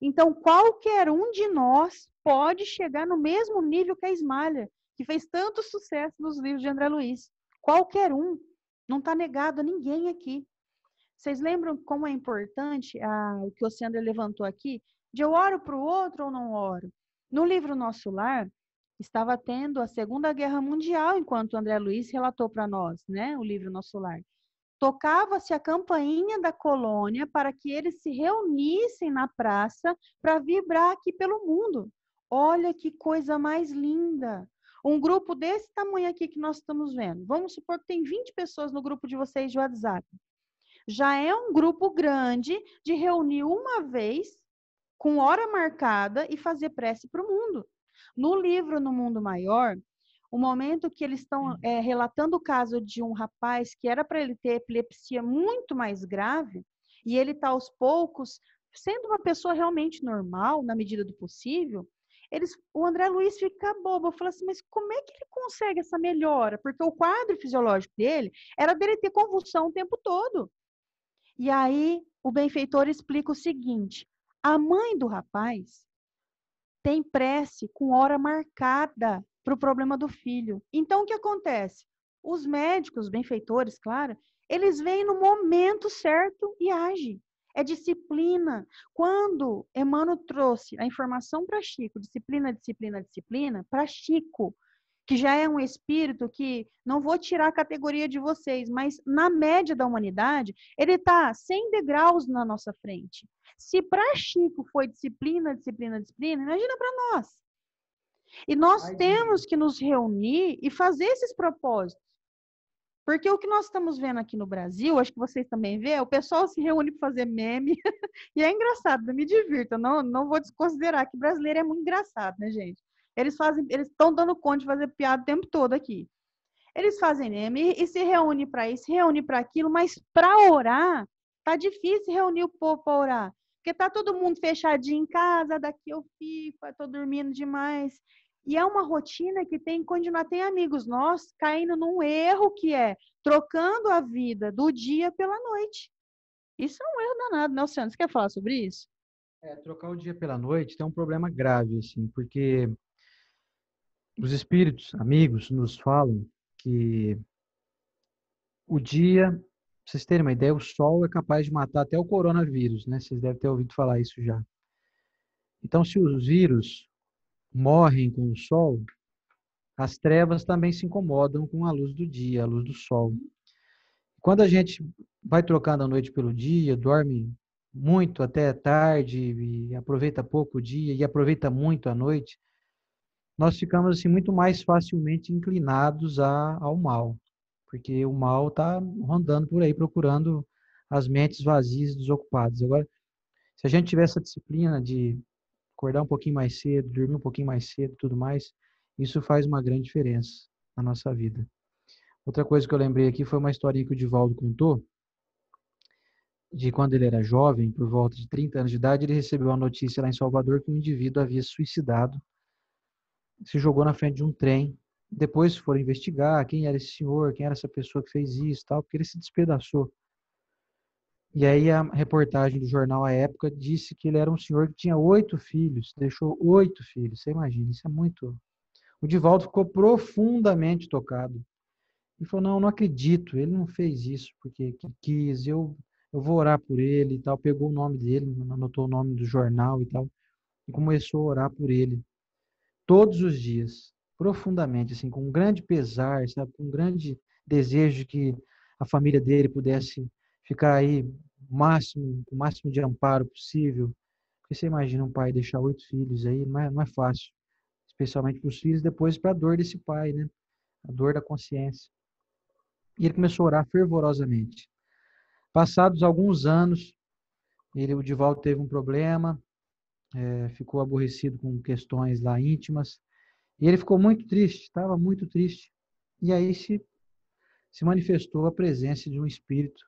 Então, qualquer um de nós pode chegar no mesmo nível que a Ismália, que fez tanto sucesso nos livros de André Luiz. Qualquer um. Não está negado a ninguém aqui. Vocês lembram como é importante o que o Sandra levantou aqui? De eu oro para o outro ou não oro? No livro Nosso Lar, estava tendo a Segunda Guerra Mundial, enquanto o André Luiz relatou para nós, né? O livro Nosso Lar. Tocava-se a campainha da colônia para que eles se reunissem na praça para vibrar aqui pelo mundo. Olha que coisa mais linda! Um grupo desse tamanho aqui que nós estamos vendo. Vamos supor que tem 20 pessoas no grupo de vocês de WhatsApp. Já é um grupo grande de reunir uma vez, com hora marcada, e fazer prece para o mundo. No livro No Mundo Maior, o momento que eles estão relatando o caso de um rapaz que era para ele ter epilepsia muito mais grave, e ele está aos poucos, sendo uma pessoa realmente normal, na medida do possível, o André Luiz fica bobo, fala assim, mas como é que ele consegue essa melhora? Porque o quadro fisiológico dele era dele ter convulsão o tempo todo. E aí o benfeitor explica o seguinte, a mãe do rapaz tem prece com hora marcada para o problema do filho. Então, o que acontece? Os médicos, os benfeitores, claro, eles vêm no momento certo e agem. É disciplina. Quando Emmanuel trouxe a informação para Chico, disciplina, disciplina, disciplina, para Chico, que já é um espírito que, não vou tirar a categoria de vocês, mas na média da humanidade, ele está 100 degraus na nossa frente. Se para Chico foi disciplina, disciplina, disciplina, imagina para nós. E nós temos que nos reunir e fazer esses propósitos. Porque o que nós estamos vendo aqui no Brasil, acho que vocês também vê, o pessoal se reúne para fazer meme, e é engraçado, me divirta, não vou desconsiderar que brasileiro é muito engraçado, né, gente? Eles estão dando conta de fazer piada o tempo todo aqui. Eles fazem meme e se reúnem para isso, se reúnem para aquilo, mas para orar, tá difícil reunir o povo para orar. Porque tá todo mundo fechadinho em casa, daqui eu fico, tô dormindo demais. E é uma rotina que tem que continuar. Tem amigos nossos caindo num erro que é trocando a vida do dia pela noite. Isso é um erro danado, né, Luciano? Você quer falar sobre isso? Trocar o dia pela noite tem um problema grave, assim, porque os espíritos, amigos, nos falam que o dia, pra vocês terem uma ideia, o sol é capaz de matar até o coronavírus, né? Vocês devem ter ouvido falar isso já. Então, se os vírus morrem com o sol, as trevas também se incomodam com a luz do dia, a luz do sol. Quando a gente vai trocando a noite pelo dia, dorme muito até tarde e aproveita pouco o dia e aproveita muito a noite, nós ficamos assim muito mais facilmente inclinados ao mal, porque o mal está rondando por aí procurando as mentes vazias e desocupadas. Agora, se a gente tiver essa disciplina de acordar um pouquinho mais cedo, dormir um pouquinho mais cedo, e tudo mais, isso faz uma grande diferença na nossa vida. Outra coisa que eu lembrei aqui foi uma historinha que o Divaldo contou, de quando ele era jovem, por volta de 30 anos de idade, ele recebeu a notícia lá em Salvador que um indivíduo havia se suicidado, se jogou na frente de um trem. Depois foram investigar quem era esse senhor, quem era essa pessoa que fez isso, tal, porque ele se despedaçou. E aí a reportagem do jornal à época disse que ele era um senhor que tinha 8 filhos, deixou 8 filhos. Você imagina, isso é muito... O Divaldo ficou profundamente tocado. E falou, não acredito, ele não fez isso porque quis, eu vou orar por ele e tal. Pegou o nome dele, anotou o nome do jornal e tal, e começou a orar por ele todos os dias, profundamente, assim, com um grande pesar, sabe, com um grande desejo de que a família dele pudesse ficar aí o máximo de amparo possível. Porque você imagina um pai deixar 8 filhos aí, não é fácil, especialmente para os filhos, depois para a dor desse pai, né? A dor da consciência. E ele começou a orar fervorosamente. Passados alguns anos, o Divaldo teve um problema, ficou aborrecido com questões lá íntimas, e ele ficou muito triste, estava muito triste. E aí se manifestou a presença de um espírito,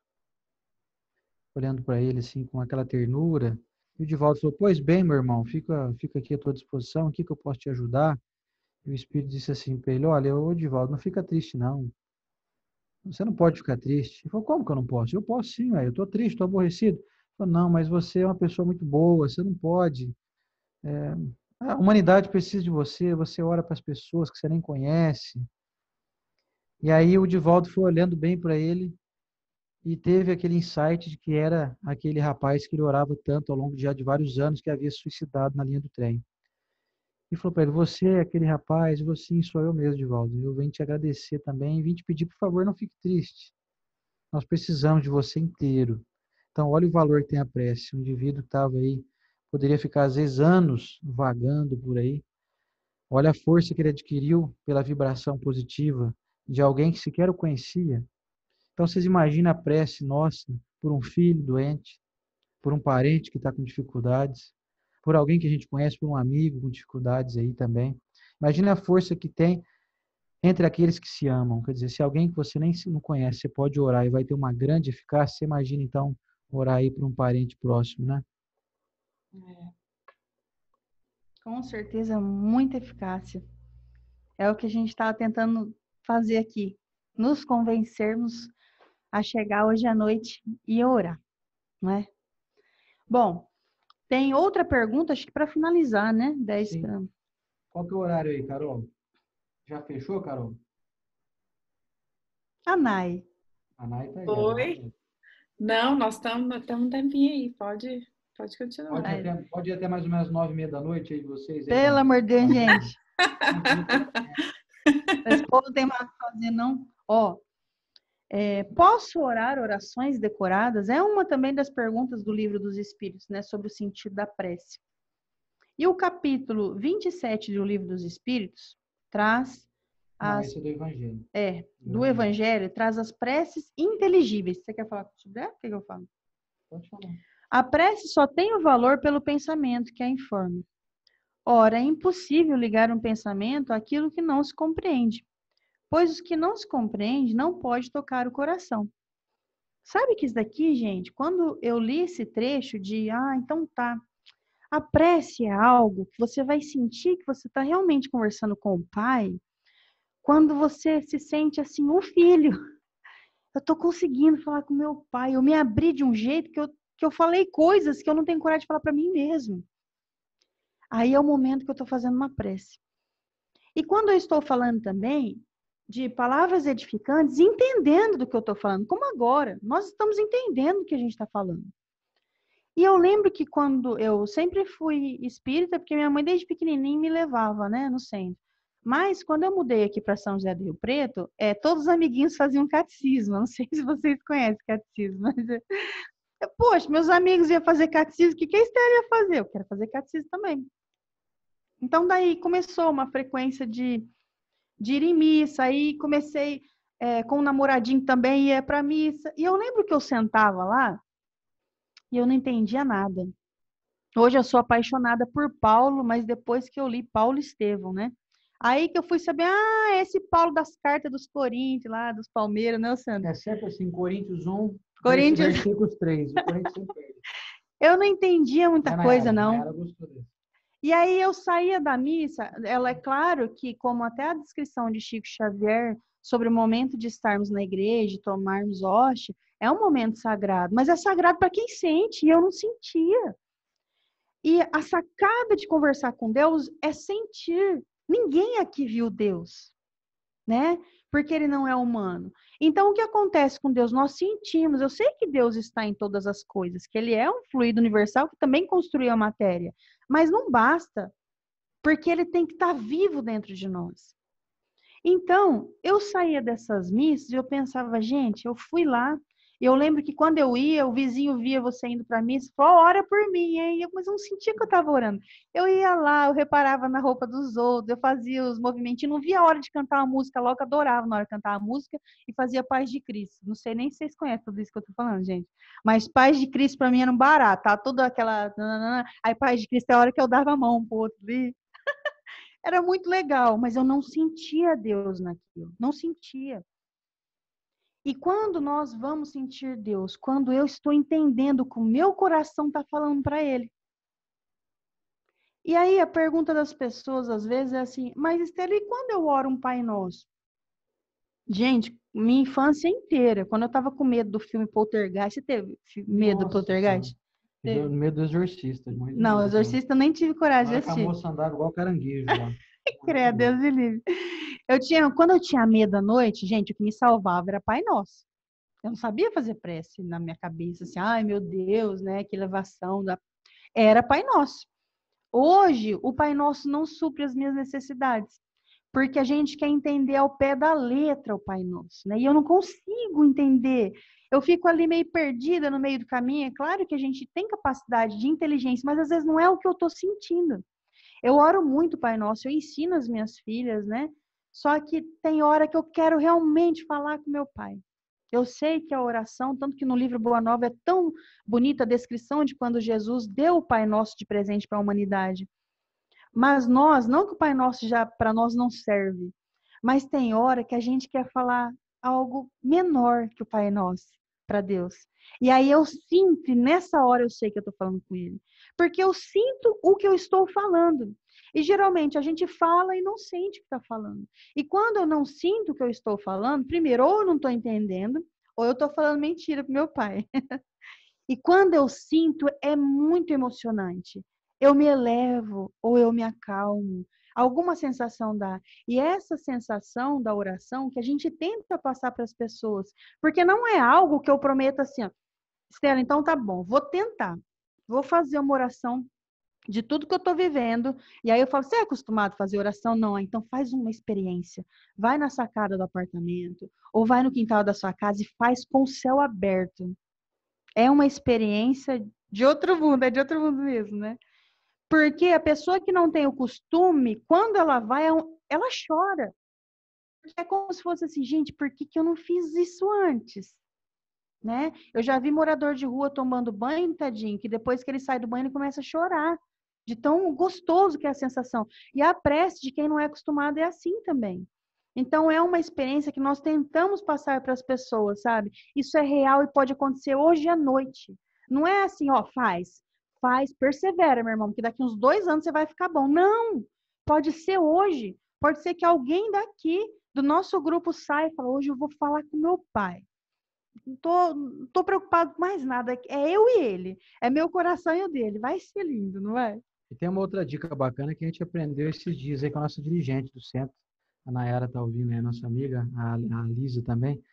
olhando para ele assim com aquela ternura. E o Divaldo falou, pois bem, meu irmão, fica aqui à tua disposição, o que eu posso te ajudar? E o espírito disse assim para ele, olha, ô Divaldo, não fica triste não. Você não pode ficar triste. Ele falou, como que eu não posso? Eu posso sim, eu estou triste, estou aborrecido. Ele falou, não, mas você é uma pessoa muito boa, você não pode. A humanidade precisa de você, você ora para as pessoas que você nem conhece. E aí o Divaldo foi olhando bem para ele e teve aquele insight de que era aquele rapaz que ele orava tanto ao longo de vários anos que havia se suicidado na linha do trem. E falou para ele, você é aquele rapaz? Eu, sim, sou eu mesmo, Divaldo. Eu venho te agradecer também e vim te pedir, por favor, não fique triste. Nós precisamos de você inteiro. Então, olha o valor que tem a prece. Um indivíduo que estava aí, poderia ficar às vezes anos vagando por aí. Olha a força que ele adquiriu pela vibração positiva de alguém que sequer o conhecia. Então, vocês imaginam a prece nossa por um filho doente, por um parente que está com dificuldades, por alguém que a gente conhece, por um amigo com dificuldades aí também. Imagina a força que tem entre aqueles que se amam. Quer dizer, se alguém que você nem não conhece, você pode orar e vai ter uma grande eficácia, você imagina então orar aí para um parente próximo, né? Com certeza, muita eficácia. É o que a gente estava tentando fazer aqui, nos convencermos a chegar hoje à noite e orar, não é? Bom, tem outra pergunta, acho que para finalizar, né? 10 Sim. para... Qual que é o horário aí, Carol? Já fechou, Carol? A Nai. A Nai tá aí. Oi? Não, nós estamos um tempinho aí, pode continuar. Pode ir até mais ou menos 9h30 da noite aí de vocês. Pelo amor de Deus, gente. Aí, Esse povo não tem mais o que fazer, não. Ó, posso orar orações decoradas? É uma também das perguntas do Livro dos Espíritos, né? Sobre o sentido da prece. E o capítulo 27 do Livro dos Espíritos traz esse é do Evangelho. Do Evangelho, traz as preces inteligíveis. Você quer falar sobre ela? O que eu falo? Pode falar. A prece só tem o valor pelo pensamento que a informa. Ora, é impossível ligar um pensamento àquilo que não se compreende, pois o que não se compreende não pode tocar o coração. Sabe que isso daqui, gente, quando eu li esse trecho de, então tá, a prece é algo que você vai sentir que você está realmente conversando com o Pai, quando você se sente assim, um filho. Eu estou conseguindo falar com meu pai, eu me abri de um jeito que eu falei coisas que eu não tenho coragem de falar para mim mesmo. Aí é o momento que eu estou fazendo uma prece. E quando eu estou falando também de palavras edificantes, entendendo do que eu estou falando, como agora, nós estamos entendendo o que a gente está falando. E eu lembro que quando eu sempre fui espírita, porque minha mãe desde pequenininha me levava, né, no centro. Mas quando eu mudei aqui para São José do Rio Preto, todos os amiguinhos faziam catecismo. Eu não sei se vocês conhecem catecismo, mas poxa, meus amigos iam fazer catecismo, o que a Esther ia fazer? Eu quero fazer catecismo também. Então daí começou uma frequência de ir em missa, aí comecei com um namoradinho também, ia para missa. E eu lembro que eu sentava lá e eu não entendia nada. Hoje eu sou apaixonada por Paulo, mas depois que eu li Paulo Estevão, né? Aí que eu fui saber, esse Paulo das cartas dos Coríntios, lá, dos Palmeiras, né, Sandro? É sempre assim, Coríntios 1, Coríntios. versículos 3. O Coríntios sempre perde. Eu não entendia muita coisa, não. Nayara gostou desse. E aí eu saía da missa, ela é claro que, como até a descrição de Chico Xavier sobre o momento de estarmos na igreja, tomarmos hóstia, é um momento sagrado, mas é sagrado para quem sente, e eu não sentia. E a sacada de conversar com Deus é sentir. Ninguém aqui viu Deus, né? Porque ele não é humano. Então, o que acontece com Deus? Nós sentimos. Eu sei que Deus está em todas as coisas, que ele é um fluido universal que também construiu a matéria. Mas não basta, porque ele tem que estar vivo dentro de nós. Então, eu saía dessas missas e eu pensava, gente, eu fui lá. E eu lembro que quando eu ia, o vizinho via você indo para a missa e falou, ora por mim, hein? Mas eu não sentia que eu estava orando. Eu ia lá, eu reparava na roupa dos outros, eu fazia os movimentos, não via a hora de cantar uma música logo, adorava na hora de cantar a música e fazia Paz de Cristo. Não sei nem se vocês conhecem tudo isso que eu estou falando, gente. Mas Paz de Cristo para mim era um barato, tá? Toda aquela... Aí Paz de Cristo é a hora que eu dava a mão pro outro ali. Era muito legal, mas eu não sentia Deus naquilo, não sentia. E quando nós vamos sentir Deus? Quando eu estou entendendo o que o meu coração está falando para Ele. E aí a pergunta das pessoas às vezes é assim, mas Estela, e quando eu oro um Pai Nosso? Gente, minha infância inteira, quando eu estava com medo do filme Poltergeist, você teve medo do Poltergeist? Teve medo do Exorcista. Não, o Exorcista eu nem tive coragem de assistir. A moça andava igual caranguejo lá. Credo, Deus me livre. Quando eu tinha medo à noite, gente, o que me salvava era Pai Nosso. Eu não sabia fazer prece na minha cabeça, assim, ai meu Deus, né, que elevação. Era Pai Nosso. Hoje, o Pai Nosso não supre as minhas necessidades, porque a gente quer entender ao pé da letra o Pai Nosso, né? E eu não consigo entender. Eu fico ali meio perdida no meio do caminho. É claro que a gente tem capacidade de inteligência, mas às vezes não é o que eu estou sentindo. Eu oro muito Pai Nosso, eu ensino as minhas filhas, né? Só que tem hora que eu quero realmente falar com meu Pai. Eu sei que a oração, tanto que no livro Boa Nova é tão bonita a descrição de quando Jesus deu o Pai Nosso de presente para a humanidade. Mas nós, não que o Pai Nosso já para nós não serve, mas tem hora que a gente quer falar algo menor que o Pai Nosso para Deus. E aí eu sinto, e nessa hora eu sei que eu estou falando com Ele. Porque eu sinto o que eu estou falando. E geralmente a gente fala e não sente o que está falando. E quando eu não sinto o que eu estou falando, primeiro, ou eu não estou entendendo, ou eu estou falando mentira para meu pai. E quando eu sinto, é muito emocionante. Eu me elevo ou eu me acalmo. Alguma sensação dá. E essa sensação da oração que a gente tenta passar para as pessoas. Porque não é algo que eu prometo assim, ó, Estela, então tá bom, vou tentar. Vou fazer uma oração de tudo que eu estou vivendo. E aí eu falo, você é acostumado a fazer oração? Não, então faz uma experiência. Vai na sacada do apartamento, ou vai no quintal da sua casa e faz com o céu aberto. É uma experiência de outro mundo, é de outro mundo mesmo, né? Porque a pessoa que não tem o costume, quando ela vai, ela chora. É como se fosse assim, gente, por que eu não fiz isso antes? Né? Eu já vi morador de rua tomando banho, tadinho, que depois que ele sai do banho, ele começa a chorar. De tão gostoso que é a sensação. E a prece de quem não é acostumado é assim também. Então, é uma experiência que nós tentamos passar para as pessoas, sabe? Isso é real e pode acontecer hoje à noite. Não é assim, ó, faz, persevera, meu irmão, porque daqui uns 2 anos você vai ficar bom. Não! Pode ser hoje. Pode ser que alguém daqui, do nosso grupo, saia e fale, hoje eu vou falar com meu pai. Não tô preocupado com mais nada. É eu e ele. É meu coração e o dele. Vai ser lindo, não é? E tem uma outra dica bacana que a gente aprendeu esses dias aí com a nossa dirigente do centro. A Nayara está ouvindo aí, a nossa amiga, a Lisa também.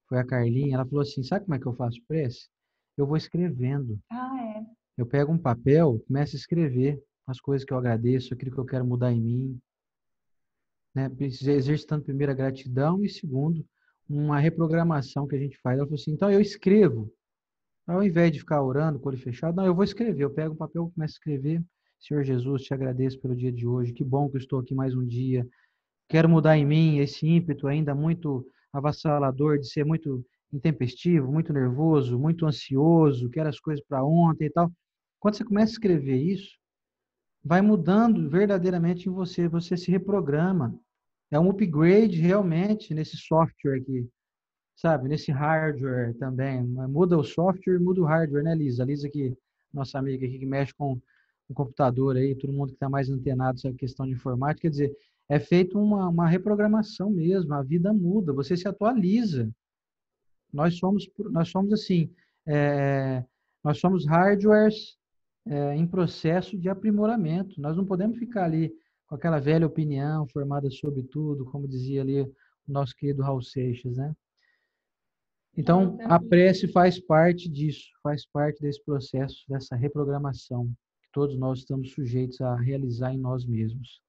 Foi a Carlinha. Ela falou assim, sabe como é que eu faço prece? Eu vou escrevendo. É. Eu pego um papel, começo a escrever as coisas que eu agradeço, aquilo que eu quero mudar em mim. né? Exercitando primeiro a gratidão e segundo, uma reprogramação que a gente faz. Ela falou assim, então eu escrevo. Ao invés de ficar orando, com o olho fechado, não, eu vou escrever. Eu pego um papel e começo a escrever. Senhor Jesus, te agradeço pelo dia de hoje. Que bom que eu estou aqui mais um dia. Quero mudar em mim esse ímpeto ainda muito avassalador de ser muito intempestivo, muito nervoso, muito ansioso, quero as coisas para ontem e tal. Quando você começa a escrever isso, vai mudando verdadeiramente em você. Você se reprograma. É um upgrade realmente nesse software aqui, sabe? Nesse hardware também. Muda o software, muda o hardware, né, Lisa? A Lisa, que, nossa amiga aqui, que mexe com o computador aí, todo mundo que está mais antenado nessa questão de informática, quer dizer, é feito uma reprogramação mesmo, a vida muda, você se atualiza. Nós somos assim, nós somos hardwares em processo de aprimoramento. Nós não podemos ficar ali com aquela velha opinião formada sobre tudo, como dizia ali o nosso querido Raul Seixas, né? Então, a prece faz parte disso, faz parte desse processo, dessa reprogramação que todos nós estamos sujeitos a realizar em nós mesmos.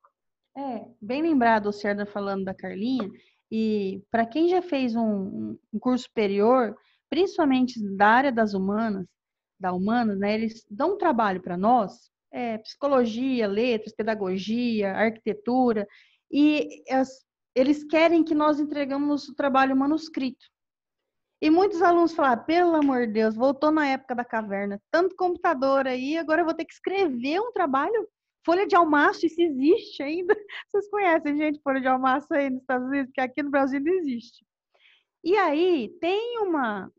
Bem lembrado o Cerdá falando da Carlinha, e para quem já fez um curso superior, principalmente da área das humanas, né, eles dão um trabalho para nós, psicologia, letras, pedagogia, arquitetura, e eles querem que nós entregamos o trabalho manuscrito. E muitos alunos falam, pelo amor de Deus, voltou na época da caverna, tanto computador aí, agora eu vou ter que escrever um trabalho? Folha de almaço, isso existe ainda? Vocês conhecem, gente, folha de almaço aí nos Estados Unidos? Porque aqui no Brasil não existe. E aí, tem uma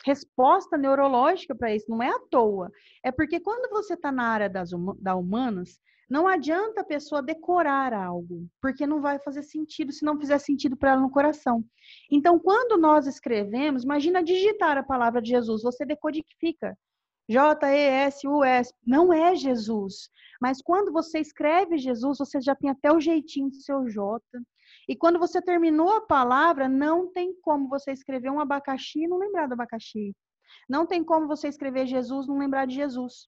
resposta neurológica para isso, não é à toa. É porque quando você está na área da humanas, não adianta a pessoa decorar algo, porque não vai fazer sentido se não fizer sentido para ela no coração. Então, quando nós escrevemos, imagina digitar a palavra de Jesus, você decodifica. J-E-S-U-S, não é Jesus. Mas quando você escreve Jesus, você já tem até o jeitinho do seu J. E quando você terminou a palavra, não tem como você escrever um abacaxi e não lembrar do abacaxi. Não tem como você escrever Jesus e não lembrar de Jesus.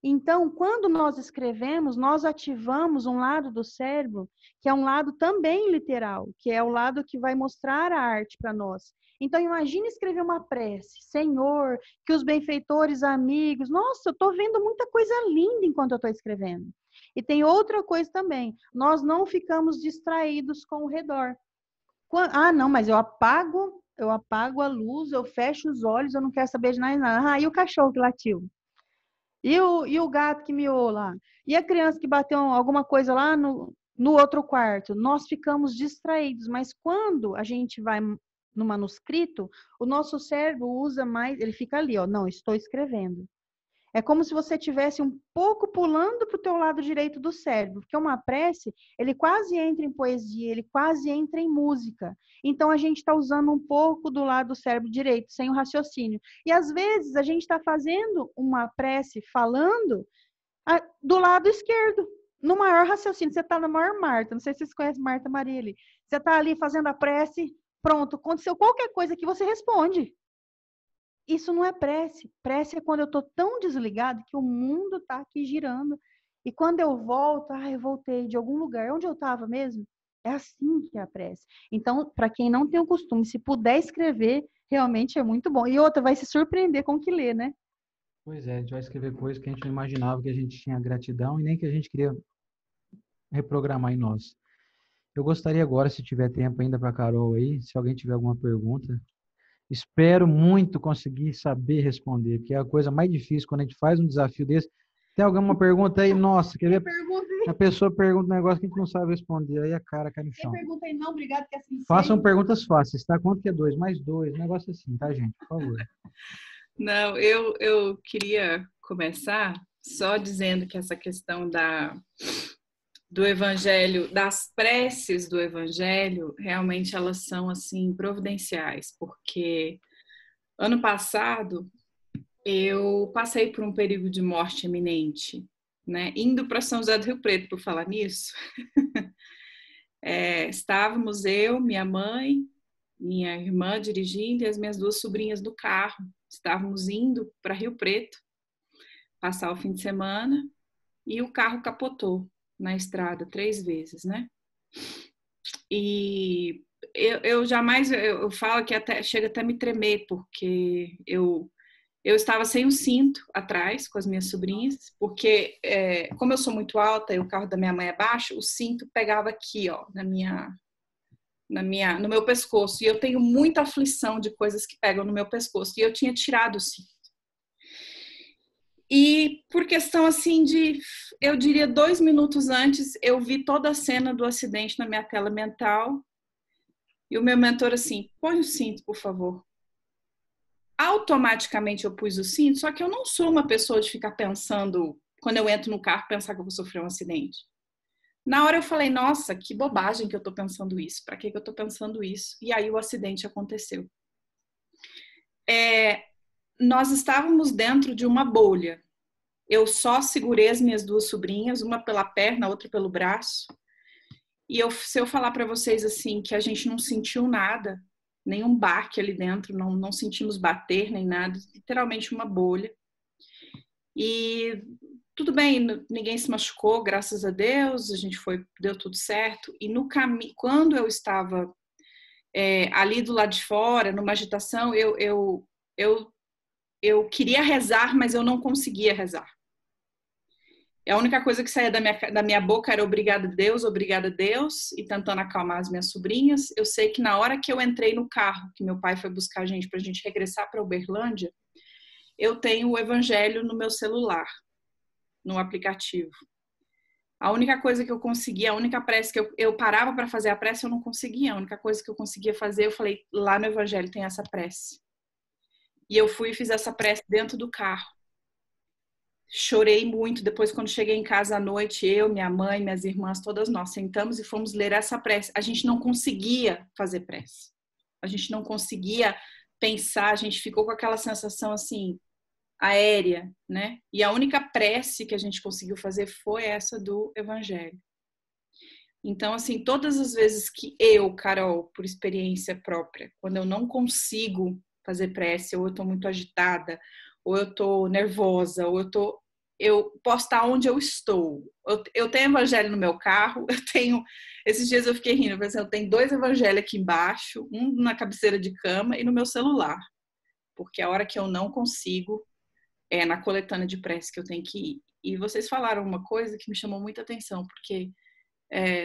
Então, quando nós escrevemos, nós ativamos um lado do cérebro, que é um lado também literal, que é o lado que vai mostrar a arte para nós. Então, imagine escrever uma prece. Senhor, que os benfeitores amigos... Nossa, eu estou vendo muita coisa linda enquanto eu estou escrevendo. E tem outra coisa também. Nós não ficamos distraídos com o redor. Não, mas eu apago a luz, eu fecho os olhos, eu não quero saber de nada. E o cachorro que latiu? E o gato que miou lá? E a criança que bateu alguma coisa lá no outro quarto? Nós ficamos distraídos, mas quando a gente vai no manuscrito, o nosso cérebro usa mais, ele fica ali, não, estou escrevendo. É como se você tivesse um pouco pulando para o teu lado direito do cérebro, porque uma prece, ele quase entra em poesia, ele quase entra em música. Então, a gente está usando um pouco do lado do cérebro direito, sem o raciocínio. E, às vezes, a gente está fazendo uma prece falando do lado esquerdo, no maior raciocínio. Você está na maior Marta, não sei se vocês conhecem Marta Maria ali. Você está ali fazendo a prece, pronto, aconteceu qualquer coisa que você responde. Isso não é prece. Prece é quando eu estou tão desligado que o mundo está aqui girando. E quando eu volto, eu voltei de algum lugar. Onde eu estava mesmo? É assim que é a prece. Então, para quem não tem o costume, se puder escrever, realmente é muito bom. E outra, vai se surpreender com o que lê, né? Pois é, a gente vai escrever coisas que a gente não imaginava que a gente tinha gratidão e nem que a gente queria reprogramar em nós. Eu gostaria agora, se tiver tempo ainda para a Carol aí, se alguém tiver alguma pergunta, espero muito conseguir saber responder, porque é a coisa mais difícil quando a gente faz um desafio desse. Tem alguma pergunta aí? Nossa, quer ver? A pessoa pergunta um negócio que a gente não sabe responder, aí a cara cai no chão. Tem pergunta aí não, obrigado, que assim Façam perguntas fáceis, tá? Quanto que é 2 mais 2? Um negócio assim, tá, gente? Por favor. Não, eu queria começar só dizendo que essa questão do evangelho, das preces do evangelho, realmente elas são assim providenciais, porque ano passado eu passei por um período de morte iminente, né? Indo para São José do Rio Preto, por falar nisso. Estávamos eu, minha mãe, minha irmã dirigindo e as minhas 2 sobrinhas no carro. Estávamos indo para Rio Preto passar o fim de semana e o carro capotou. na estrada 3 vezes, né? E eu jamais, eu falo que até chega até me tremer, porque eu estava sem o cinto atrás com as minhas sobrinhas, porque como eu sou muito alta e o carro da minha mãe é baixo, o cinto pegava aqui, ó, no meu pescoço. E eu tenho muita aflição de coisas que pegam no meu pescoço. E eu tinha tirado o cinto. E por questão assim eu diria 2 minutos antes, eu vi toda a cena do acidente na minha tela mental. E o meu mentor assim, põe o cinto, por favor. Automaticamente eu pus o cinto, só que eu não sou uma pessoa de ficar pensando, quando eu entro no carro, pensar que eu vou sofrer um acidente. Na hora eu falei, nossa, que bobagem que eu tô pensando isso. Pra que eu tô pensando isso? E aí o acidente aconteceu. Nós estávamos dentro de uma bolha. Eu só segurei as minhas 2 sobrinhas, uma pela perna, a outra pelo braço. E se eu falar para vocês assim que a gente não sentiu nada, nenhum baque ali dentro, não sentimos bater nem nada, literalmente uma bolha. E tudo bem, ninguém se machucou, graças a Deus, a gente deu tudo certo. E no caminho, quando eu estava ali do lado de fora, numa agitação, eu queria rezar, mas eu não conseguia rezar. A única coisa que saía da minha boca era obrigada a Deus, e tentando acalmar as minhas sobrinhas. Eu sei que na hora que eu entrei no carro, que meu pai foi buscar a gente para a gente regressar para Uberlândia, eu tenho o evangelho no meu celular, no aplicativo. A única coisa que eu conseguia, a única prece que eu parava para fazer a prece, eu não conseguia. A única coisa que eu conseguia fazer, eu falei, lá no evangelho tem essa prece. E eu fui e fiz essa prece dentro do carro. Chorei muito. Depois, quando cheguei em casa à noite, eu, minha mãe, minhas irmãs, todas nós sentamos e fomos ler essa prece. A gente não conseguia fazer prece. A gente não conseguia pensar, a gente ficou com aquela sensação assim, aérea, né? E a única prece que a gente conseguiu fazer foi essa do evangelho. Então, assim, todas as vezes que eu, Carol, por experiência própria, quando eu não consigo fazer prece, ou eu tô muito agitada, ou eu tô nervosa, ou eu posso estar onde eu estou. Eu tenho evangelho no meu carro, esses dias eu fiquei rindo, eu tenho 2 evangelhos aqui embaixo, um na cabeceira de cama e no meu celular. Porque a hora que eu não consigo, é na coletânea de prece que eu tenho que ir. E vocês falaram uma coisa que me chamou muita atenção, porque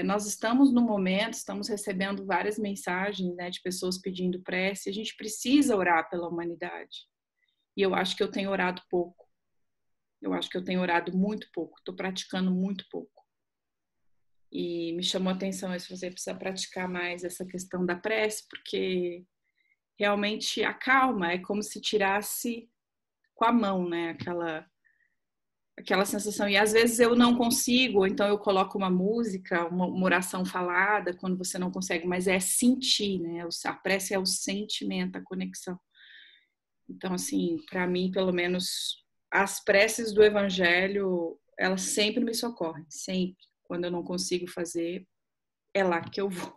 nós estamos no momento, estamos recebendo várias mensagens, né, de pessoas pedindo prece, a gente precisa orar pela humanidade. E eu acho que eu tenho orado pouco. Eu acho que eu tenho orado muito pouco, estou praticando muito pouco. E me chamou a atenção se você precisa praticar mais essa questão da prece, porque realmente acalma, é como se tirasse com a mão, né, aquela sensação. E às vezes eu não consigo, então eu coloco uma música, uma oração falada, quando você não consegue, mas é sentir, né? A prece é o sentimento, a conexão. Então, assim, para mim, pelo menos, as preces do evangelho, elas sempre me socorrem, sempre. Quando eu não consigo fazer, é lá que eu vou.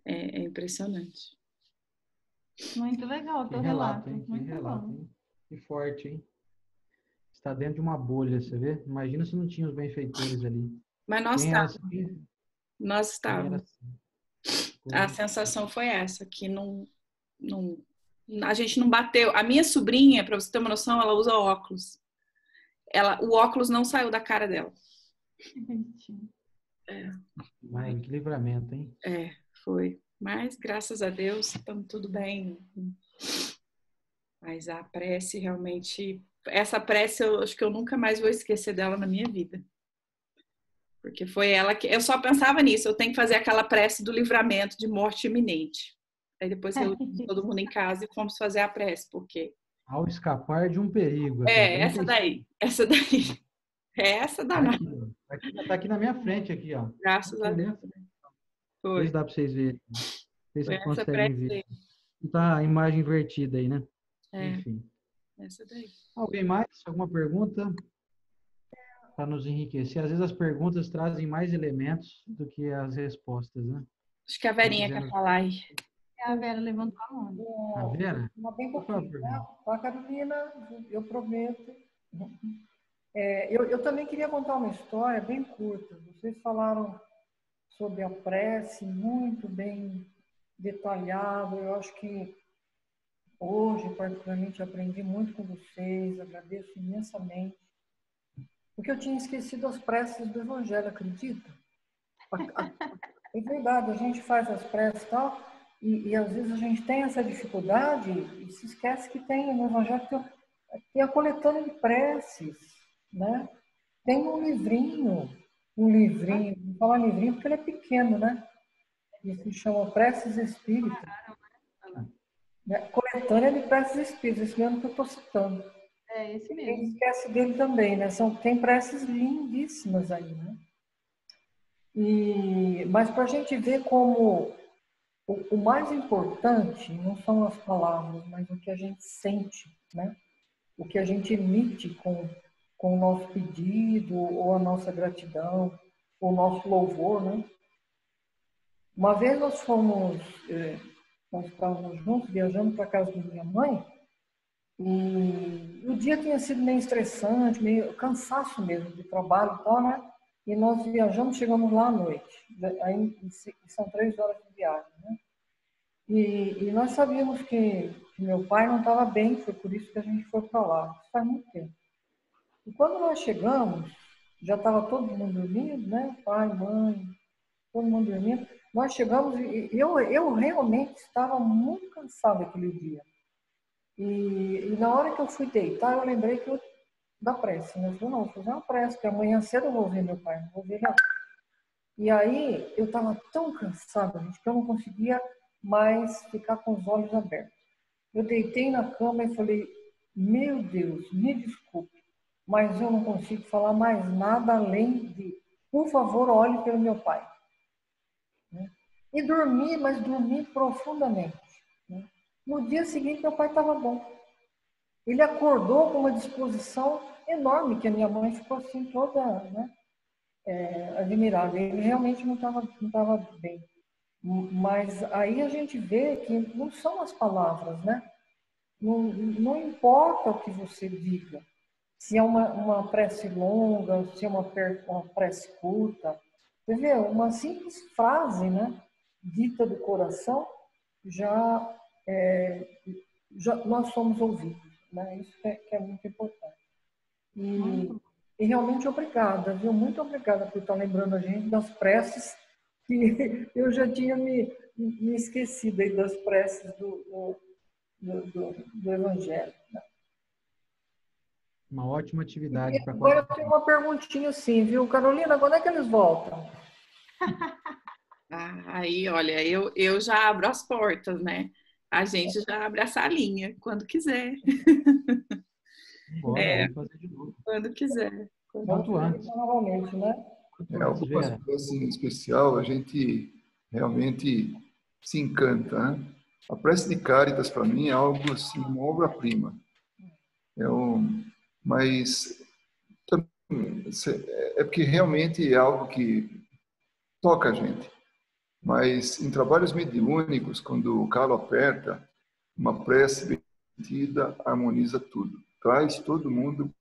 É impressionante. Muito legal o teu relato. Hein? Muito relato, bom. hein? Que forte, hein? Está dentro de uma bolha, você vê? Imagina se não tinha os benfeitores ali. Mas nós Nós estávamos. A sensação foi essa, que a gente não bateu. A minha sobrinha, para você ter uma noção, ela usa óculos. O óculos não saiu da cara dela. Mas que livramento, hein? Foi. Mas, graças a Deus, estamos tudo bem. Mas a prece realmente... Essa prece, eu acho que eu nunca mais vou esquecer dela na minha vida. Porque foi ela que... Eu só pensava nisso. Eu tenho que fazer aquela prece do livramento de morte iminente. Aí depois reunimos todo mundo em casa e fomos fazer a prece, porque... Ao escapar de um perigo. Essa daí. Essa daí. Essa danada. Tá aqui na minha frente, aqui, ó. Graças a Deus. Foi. Dá para vocês verem. Não sei se vocês conseguem ver. Tá a imagem invertida aí, né? Enfim. Essa daí. Alguém mais? Alguma pergunta? Para nos enriquecer. Às vezes as perguntas trazem mais elementos do que as respostas, né? Acho que a Verinha quer falar aí. A Vera levantou a mão. A Vera? Bem pouquinho, tá, Carolina? Eu prometo Eu também queria contar uma história bem curta. Vocês falaram sobre a prece, muito bem detalhado. Eu acho que hoje, particularmente, aprendi muito com vocês, agradeço imensamente, porque eu tinha esquecido as preces do Evangelho, acredita? É verdade, a gente faz as preces e tal, e às vezes a gente tem essa dificuldade e se esquece que tem no Evangelho tem a coletânea de preces, né? Tem um livrinho, vou falar livrinho porque ele é pequeno, né? E se chama Preces Espíritas. Né? Coletânea de Preces Espíritas, esse mesmo que eu estou citando. É esse Quem mesmo. esquece dele também, né? Tem preces lindíssimas aí, né? Mas para a gente ver como o mais importante não são as palavras, mas o que a gente sente, né? O que a gente emite com o nosso pedido, ou a nossa gratidão, ou o nosso louvor, né? Uma vez nós estávamos juntos, viajando para a casa da minha mãe, e o dia tinha sido meio estressante, meio cansaço mesmo de trabalho e tal, né? E nós viajamos, chegamos lá à noite. Aí são 3 horas de viagem, né? E nós sabíamos que meu pai não estava bem, foi por isso que a gente foi para lá. Isso faz muito tempo. E quando nós chegamos, já estava todo mundo dormindo, né? Pai, mãe, todo mundo dormindo. Nós chegamos e eu realmente estava muito cansada aquele dia. E na hora que eu fui deitar, eu lembrei da prece. Né? Eu falei, não, vou fazer uma prece, porque amanhã cedo eu vou ver meu pai, não vou ver ele agora. E aí eu estava tão cansada, gente, que eu não conseguia mais ficar com os olhos abertos. Eu deitei na cama e falei, meu Deus, me desculpe, mas eu não consigo falar mais nada além de, por favor, olhe pelo meu pai. Né? E dormi, mas dormi profundamente. Né? No dia seguinte, meu pai estava bom. Ele acordou com uma disposição enorme, que a minha mãe ficou assim toda, né, admirável. Ele realmente não estava bem. Mas aí a gente vê que não são as palavras, né? Não importa o que você diga, se é uma prece longa, se é uma prece curta. Você vê, uma simples frase, né, dita do coração, já, nós somos ouvidos. Né? Isso que é muito importante. E realmente obrigada, viu? Muito obrigada por estar lembrando a gente das preces que eu já tinha me esquecido aí das preces do Evangelho. Né? Uma ótima atividade para Agora eu qualquer tenho um. uma perguntinha assim, viu? Carolina, quando é que eles voltam? Aí, olha, eu já abro as portas, né? A gente já abre a salinha, quando quiser. Bora, É, vamos fazer de novo. quando quiser. Quanto antes. Novamente, né? Quanto antes, Algumas Vera. coisas em especial a gente realmente se encanta, né? A prece de Cáritas, para mim, é algo assim, uma obra-prima. Mas é porque realmente é algo que toca a gente. Mas em trabalhos mediúnicos, quando o calo aperta, uma prece bem sentida harmoniza tudo. Traz todo mundo,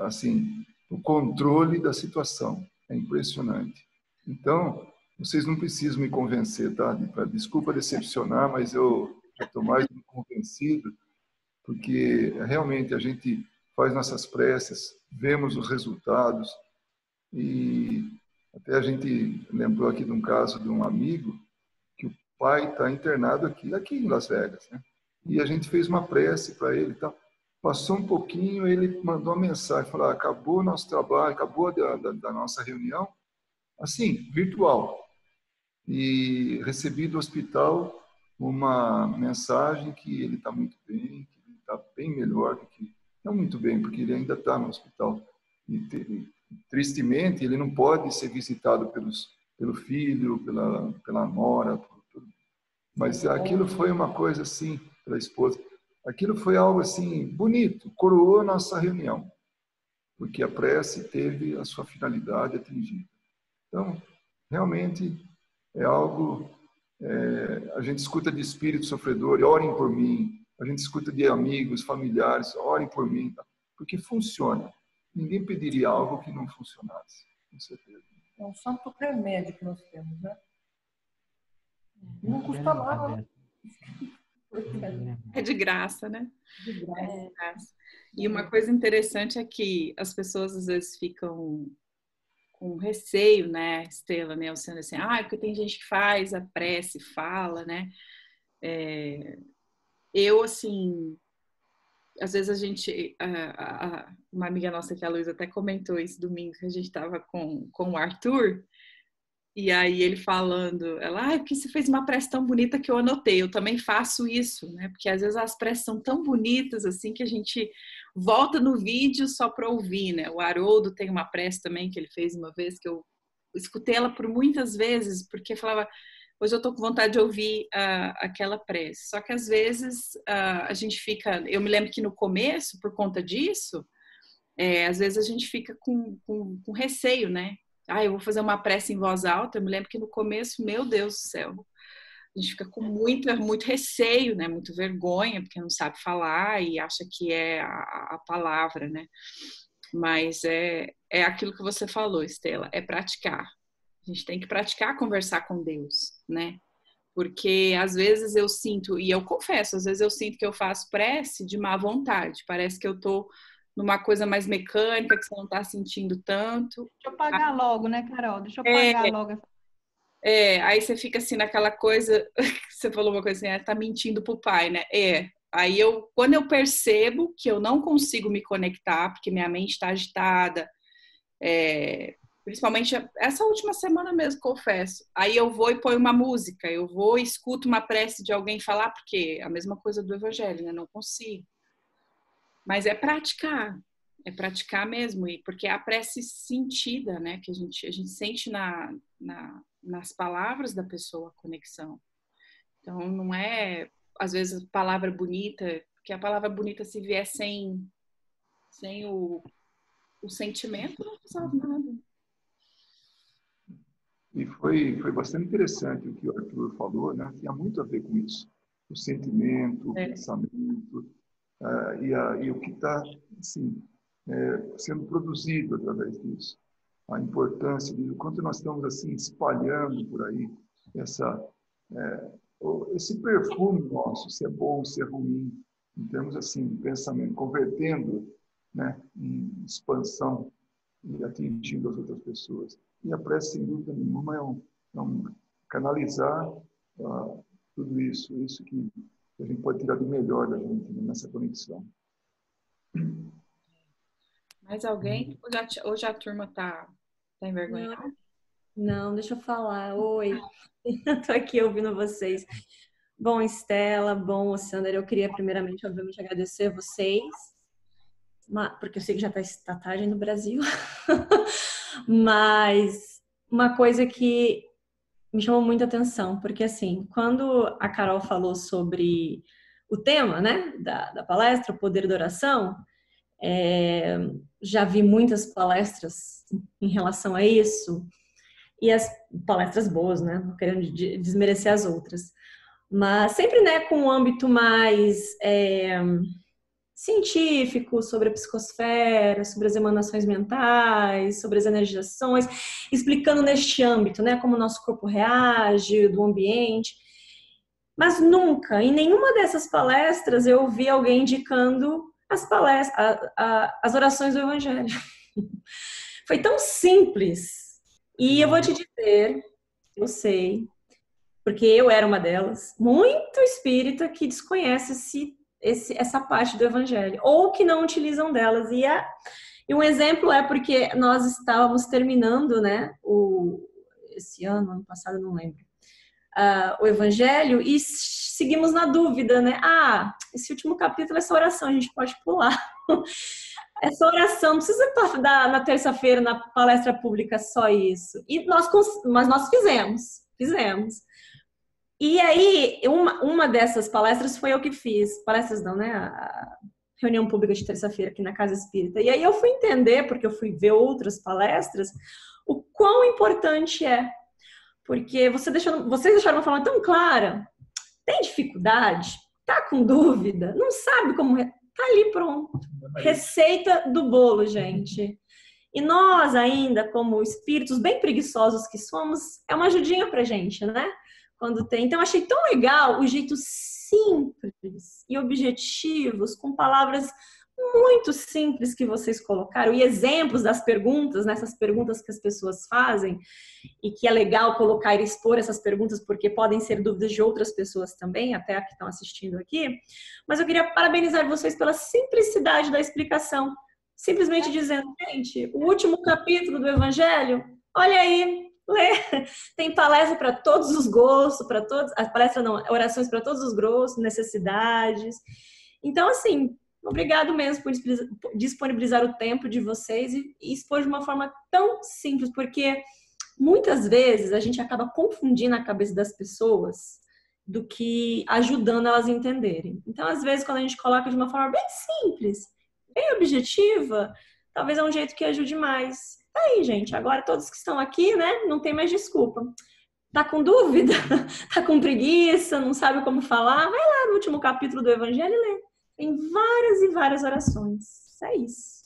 assim, o controle da situação. É impressionante. Então, vocês não precisam me convencer, tá? Desculpa decepcionar, mas eu já estou mais do que convencido, porque realmente a gente faz nossas preces, vemos os resultados e até a gente lembrou aqui de um caso de um amigo que o pai está internado aqui em Las Vegas, né? E a gente fez uma prece para ele e tal. Passou um pouquinho, ele mandou uma mensagem, falou, acabou o nosso trabalho, acabou da nossa reunião, assim, virtual. E recebi do hospital uma mensagem que ele está muito bem, que ele está bem melhor do que... Não muito bem, porque ele ainda está no hospital. E, tristemente, ele não pode ser visitado pelo filho, pela nora, mas aquilo foi uma coisa assim, pela esposa, aquilo foi algo assim, bonito, coroou a nossa reunião, porque a prece teve a sua finalidade atingida. Então, realmente é algo, a gente escuta de espírito sofredor, orem por mim, a gente escuta de amigos, familiares, orem por mim, porque funciona. ninguém pediria algo que não funcionasse, com certeza. É um santo remédio que nós temos, né? Não custa nada. É de graça, né? De graça. É de graça. E uma coisa interessante é que as pessoas às vezes ficam com receio, né, Estela, né, sendo assim, porque tem gente que faz a prece, fala, né? Eu, assim, às vezes a gente, uma amiga nossa que a Luísa até comentou esse domingo, que a gente estava com o Arthur, e aí ele falando, ela, porque você fez uma prece tão bonita que eu anotei, eu também faço isso, né? Porque às vezes as preces são tão bonitas, assim, que a gente volta no vídeo só para ouvir, né? O Haroldo tem uma prece também que ele fez uma vez, que eu escutei ela por muitas vezes, porque falava, hoje eu tô com vontade de ouvir aquela prece. Só que às vezes a gente fica, eu me lembro que no começo, por conta disso, às vezes a gente fica com receio, né? Eu vou fazer uma prece em voz alta. Eu me lembro que no começo, meu Deus do céu, a gente fica com muito receio, né? Muito vergonha, porque não sabe falar e acha que é a palavra, né? Mas é aquilo que você falou, Estela, é praticar. A gente tem que praticar conversar com Deus, né? Porque às vezes eu sinto, e eu confesso, às vezes eu sinto que eu faço prece de má vontade. Parece que eu tô numa coisa mais mecânica, que você não está sentindo tanto. Deixa eu pagar logo, né, Carol? Deixa eu pagar logo. Aí você fica assim naquela coisa, você falou uma coisa assim, tá mentindo pro pai, né? Aí quando eu percebo que eu não consigo me conectar, porque minha mente está agitada, principalmente essa última semana mesmo, confesso, aí eu vou e ponho uma música, eu vou e escuto uma prece de alguém falar, porque é a mesma coisa do evangelho, né? Não consigo. Mas é praticar mesmo, porque é a prece sentida, né? Que a gente sente nas palavras da pessoa a conexão. Então, não é, às vezes, palavra bonita, porque a palavra bonita, se vier sem o sentimento, não resolve nada. E foi bastante interessante o que o Arthur falou, né? Tinha muito a ver com isso. O sentimento, o pensamento, e o que está assim, sendo produzido através disso. A importância disso, o quanto nós estamos assim, espalhando por aí esse perfume nosso, se é bom, se é ruim, em termos assim, de pensamento, convertendo, né, em expansão e atingindo as outras pessoas. E a prece, sem dúvida nenhuma, é um canalizar tudo isso que a gente pode tirar de melhor da gente, né, nessa conexão. Mais alguém? Hoje a turma está envergonhada? Não, deixa eu falar. Oi, estou aqui ouvindo vocês. Bom, Estela, bom, Sander, eu queria primeiramente, obviamente, agradecer a vocês, porque eu sei que já está tarde no Brasil, mas uma coisa que me chamou muita atenção, porque assim, quando a Carol falou sobre o tema, né, da palestra, o poder da oração, já vi muitas palestras em relação a isso, e as palestras boas, né, não querendo desmerecer as outras, mas sempre, né, com um âmbito mais científico, sobre a psicosfera, sobre as emanações mentais, sobre as energizações, explicando neste âmbito, né, como o nosso corpo reage, do ambiente. Mas nunca, em nenhuma dessas palestras, eu ouvi alguém indicando as orações do Evangelho. Foi tão simples. E eu vou te dizer, eu sei, porque eu era uma delas, muito espírita que desconhece essa parte do Evangelho, ou que não utilizam delas. E um exemplo é porque nós estávamos terminando, né, esse ano passado, não lembro, o Evangelho, e seguimos na dúvida, né? Esse último capítulo, essa oração, a gente pode pular. Essa oração, não precisa dar na terça-feira, na palestra pública, só isso. Mas nós fizemos. E aí, uma dessas palestras foi eu que fiz. Palestras não, né? A reunião pública de terça-feira aqui na Casa Espírita. E aí eu fui entender, porque eu fui ver outras palestras, o quão importante é. Porque vocês deixaram uma forma tão clara. Tem dificuldade? Tá com dúvida? Não sabe como Tá ali pronto. Receita do bolo, gente. E nós ainda, como espíritos bem preguiçosos que somos, é uma ajudinha pra gente, né? Quando tem. Então, eu achei tão legal o jeito simples e objetivos, com palavras muito simples que vocês colocaram, e exemplos das perguntas, nessas perguntas que as pessoas fazem, e que é legal colocar e expor essas perguntas, porque podem ser dúvidas de outras pessoas também, até a que estão assistindo aqui. Mas eu queria parabenizar vocês pela simplicidade da explicação. Simplesmente dizendo, gente, o último capítulo do Evangelho, olha aí, lê. Tem palestra para todos os gostos, para todos, a palestra não, orações para todos os gostos, necessidades. Então, assim, obrigado mesmo por disponibilizar o tempo de vocês e expor de uma forma tão simples, porque muitas vezes a gente acaba confundindo a cabeça das pessoas do que ajudando elas a entenderem. Então, às vezes, quando a gente coloca de uma forma bem simples, bem objetiva, talvez é um jeito que ajude mais. Tá aí, gente. Agora, todos que estão aqui, né, não tem mais desculpa. Tá com dúvida? Tá com preguiça? Não sabe como falar? Vai lá no último capítulo do Evangelho e lê. Tem várias e várias orações. É isso.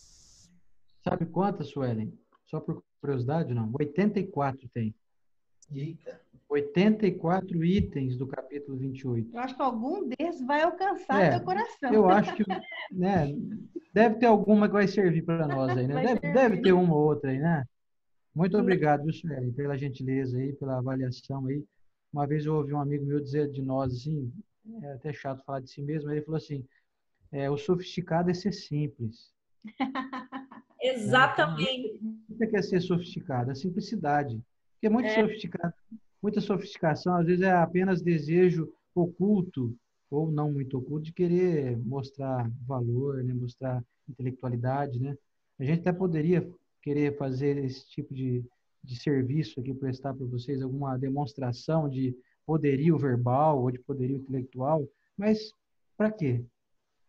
Sabe quantas, Suelen? Só por curiosidade, não? 84 tem. Eita. 84 itens do capítulo 28. Eu acho que algum desses vai alcançar teu coração. Eu acho que, né, deve ter alguma que vai servir para nós aí, né? Deve ter uma ou outra aí, né? Muito obrigado, viu, Suelen, pela gentileza aí, pela avaliação aí. Uma vez eu ouvi um amigo meu dizer de nós, assim, é até chato falar de si mesmo, mas ele falou assim, o sofisticado é ser simples. Exatamente. O que é ser sofisticado? A simplicidade. Porque muito sofisticado, muita sofisticação, às vezes é apenas desejo oculto, ou não muito oculto, de querer mostrar valor, né? Mostrar intelectualidade, né? A gente até poderia querer fazer esse tipo de serviço aqui, prestar para vocês alguma demonstração de poderio verbal ou de poderio intelectual, mas para quê?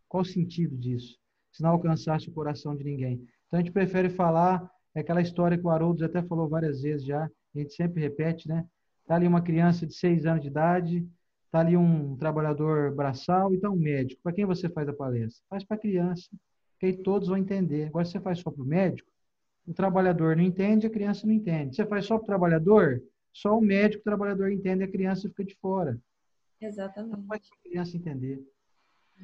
Qual o sentido disso? Se não alcançasse o coração de ninguém. Então, a gente prefere falar aquela história que o Haroldo até falou várias vezes já, a gente sempre repete, né? Está ali uma criança de 6 anos de idade, está ali um trabalhador braçal e está um médico. Para quem você faz a palestra? Faz para a criança, que aí todos vão entender. Agora, se você faz só para o médico, o trabalhador não entende, a criança não entende. Você faz só para o trabalhador, só o médico, o trabalhador entende, a criança fica de fora. Exatamente. Não pode a criança entender.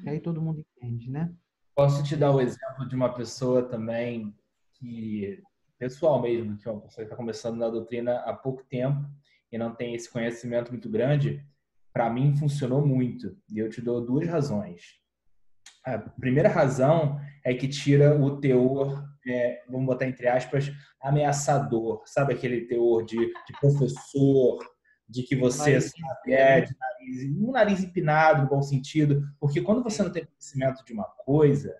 Que aí todo mundo entende, né? Posso te dar o exemplo de uma pessoa também que, pessoal mesmo, que é uma pessoa que está começando na doutrina há pouco tempo e não tem esse conhecimento muito grande. Para mim funcionou muito e eu te dou 2 razões. A primeira razão é que tira o teor, vamos botar entre aspas, ameaçador. Sabe aquele teor de professor, de que você sabe, um nariz empinado, no bom sentido. Porque quando você não tem conhecimento de uma coisa,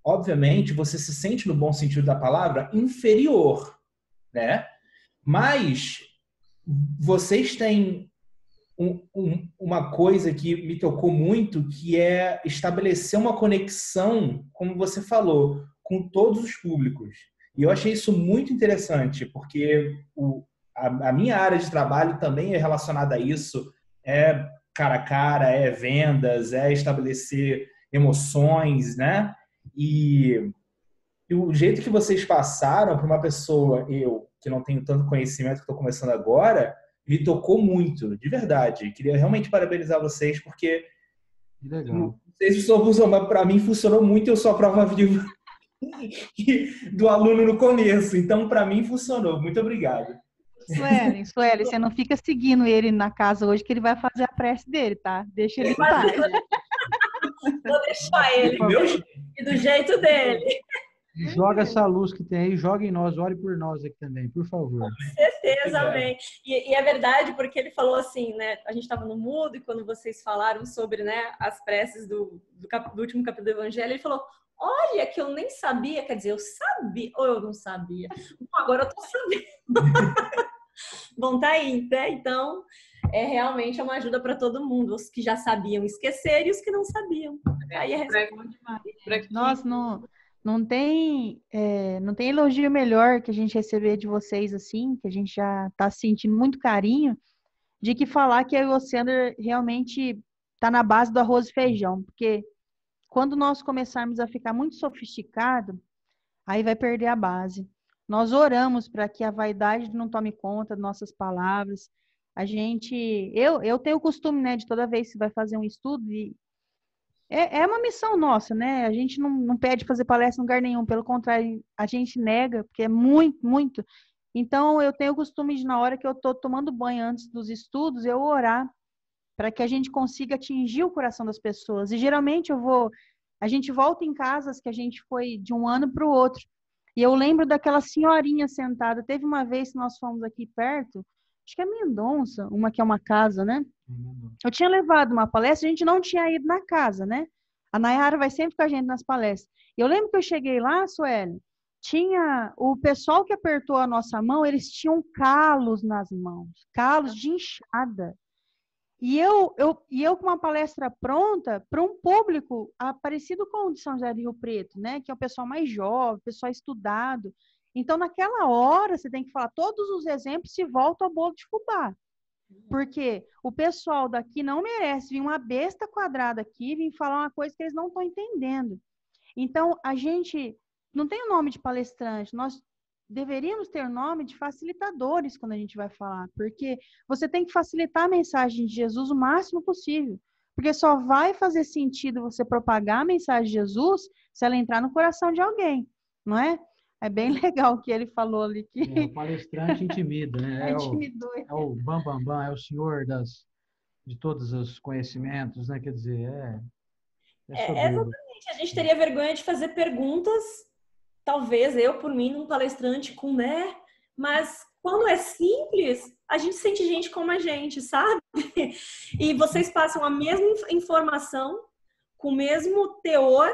obviamente você se sente, no bom sentido da palavra, inferior, né? Mas vocês têm uma coisa que me tocou muito, que é estabelecer uma conexão, como você falou, com todos os públicos. E eu achei isso muito interessante, porque a minha área de trabalho também é relacionada a isso, é cara a cara, é vendas, é estabelecer emoções, né? E o jeito que vocês passaram para uma pessoa, eu, que não tenho tanto conhecimento, que estou começando agora, me tocou muito, de verdade. Queria realmente parabenizar vocês, porque legal. Não sei se funcionou, mas para mim funcionou muito, eu sou a prova viva do aluno no começo. Então, para mim, funcionou. Muito obrigado. Suelen, você não fica seguindo ele na casa hoje, que ele vai fazer a prece dele, tá? Deixa ele em paz. Vou deixar ele e do jeito dele. Joga essa luz que tem aí, joga em nós, ore por nós aqui também, por favor. Com certeza, amém. E é verdade, porque ele falou assim, né? A gente estava no mudo e quando vocês falaram sobre, né, as preces do último capítulo do Evangelho, ele falou: olha, que eu nem sabia, quer dizer, eu sabia ou eu não sabia. Bom, agora eu tô sabendo. Bom, tá aí, né? Então, realmente é uma ajuda para todo mundo, os que já sabiam esquecer e os que não sabiam. Aí é Nossa, não tem elogio melhor que a gente receber de vocês assim, que a gente já está sentindo muito carinho, de que falar que eu e o Sander realmente tá na base do arroz e feijão, porque quando nós começarmos a ficar muito sofisticado, aí vai perder a base. Nós oramos para que a vaidade não tome conta de nossas palavras. Eu tenho o costume, né, de toda vez que vai fazer um estudo, e é uma missão nossa, né? A gente não pede fazer palestra em lugar nenhum, pelo contrário, a gente nega, porque é muito, muito. Então, eu tenho o costume de, na hora que eu estou tomando banho antes dos estudos, eu orar para que a gente consiga atingir o coração das pessoas. E geralmente a gente volta em casas que a gente foi de um ano para o outro. E eu lembro daquela senhorinha sentada. Teve uma vez que nós fomos aqui perto, acho que é Mendonça, uma que é uma casa, né? Eu tinha levado uma palestra, a gente não tinha ido na casa, né? A Nayara vai sempre com a gente nas palestras. E eu lembro que eu cheguei lá, Sueli, tinha o pessoal que apertou a nossa mão, eles tinham calos nas mãos, calos de inchada. E eu com uma palestra pronta para um público parecido com o de São José do Rio Preto, né? Que é o pessoal mais jovem, pessoal estudado. Então, naquela hora, você tem que falar todos os exemplos se voltam ao bolo de fubá. Porque o pessoal daqui não merece vir uma besta quadrada aqui, vir falar uma coisa que eles não estão entendendo. Então, a gente não tem o nome de palestrante, nós deveríamos ter o nome de facilitadores quando a gente vai falar, porque você tem que facilitar a mensagem de Jesus o máximo possível, porque só vai fazer sentido você propagar a mensagem de Jesus se ela entrar no coração de alguém, não é? É bem legal o que ele falou ali. O palestrante intimida, né? Intimidou. É o bambambam, é o senhor de todos os conhecimentos, né? Quer dizer, exatamente. A gente teria vergonha de fazer perguntas, talvez eu, por mim, num palestrante com, né? Mas quando é simples, a gente sente gente como a gente, sabe? E vocês passam a mesma informação, com o mesmo teor,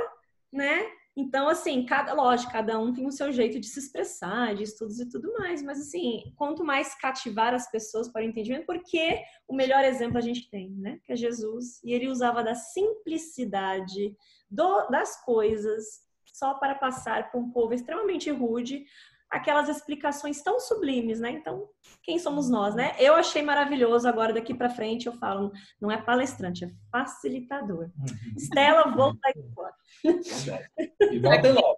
né? Então, assim, lógico, cada um tem o seu jeito de se expressar, de estudos e tudo mais. Mas, assim, quanto mais cativar as pessoas para o entendimento, porque o melhor exemplo a gente tem, né? Que é Jesus. E ele usava da simplicidade das coisas só para passar para um povo extremamente rude aquelas explicações tão sublimes, né? Então, quem somos nós, né? Eu achei maravilhoso. Agora, daqui para frente, eu falo, não é palestrante, é facilitador. Estela, volta aí fora. E volta logo.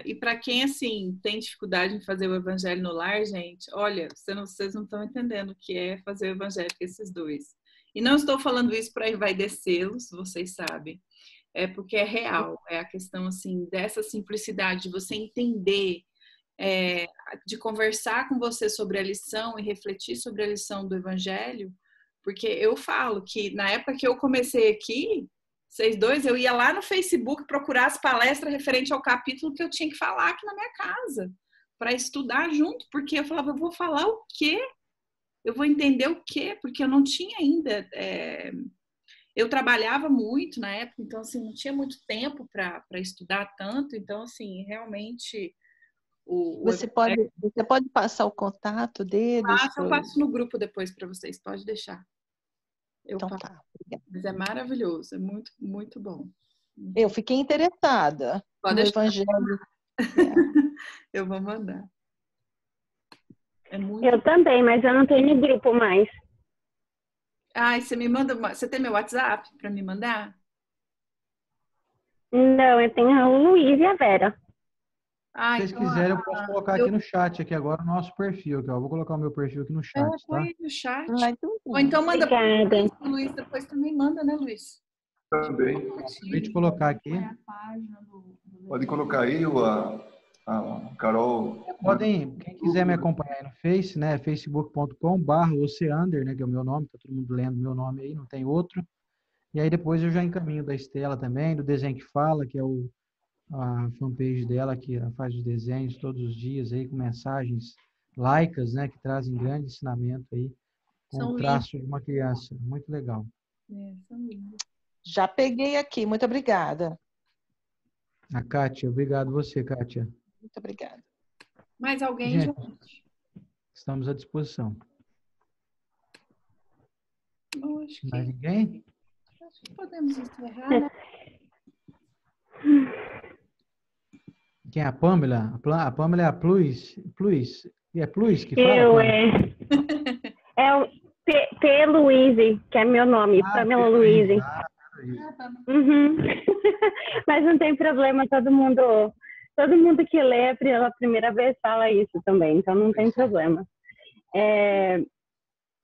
E para quem, assim, tem dificuldade em fazer o evangelho no lar, gente, olha, vocês não estão entendendo o que é fazer o evangelho com esses dois. E não estou falando isso para envaidecê-los, vocês sabem. É porque é real. É a questão, assim, dessa simplicidade, de você entender, de conversar com você sobre a lição e refletir sobre a lição do evangelho, porque eu falo que na época que eu comecei aqui, vocês dois, eu ia lá no Facebook procurar as palestras referentes ao capítulo que eu tinha que falar aqui na minha casa, para estudar junto, porque eu falava, eu vou falar o quê? Eu vou entender o quê? Porque eu não tinha ainda... Eu trabalhava muito na época, então, assim, não tinha muito tempo para estudar tanto, então, assim, realmente... Você pode passar o contato deles? Eu passo no grupo depois para vocês, pode deixar. Então tá. Mas é maravilhoso, é muito, muito bom. Eu fiquei interessada no evangelho. Eu vou mandar. Eu também, mas eu não tenho grupo mais. Você me manda. Você tem meu WhatsApp para me mandar? Não, eu tenho o Luiz e a Vera. Se vocês quiserem, eu posso colocar aqui no chat, aqui agora, o nosso perfil. Aqui, ó. Eu vou colocar o meu perfil aqui no chat, tá? Põe no chat. Ou então manda para o Luiz, depois também manda, né, Luiz? Também. Acabei de colocar aqui. Pode colocar aí a Carol. Quem quiser me acompanhar aí no Face, né? facebook.com/oceander, né? Que é o meu nome, tá todo mundo lendo meu nome aí, não tem outro. E aí depois eu já encaminho da Estela também, do Desenho que Fala, que é a fanpage dela, que ela faz os desenhos todos os dias aí, com mensagens laicas, né? Que trazem grande ensinamento aí, com o traço de uma criança. Muito legal. São lindos. Já peguei aqui, muito obrigada. A Kátia, obrigado você, Kátia. Muito obrigada. Mais alguém, gente? Estamos à disposição. Mais ninguém? Acho que podemos encerrar, né? Quem é a Pâmela? A Pâmela é a Plus. E é Plus que fala? É o P. Luiz, que é meu nome. Pamela Luiz. Mas não tem problema, todo mundo que lê pela primeira vez fala isso também, então não tem problema.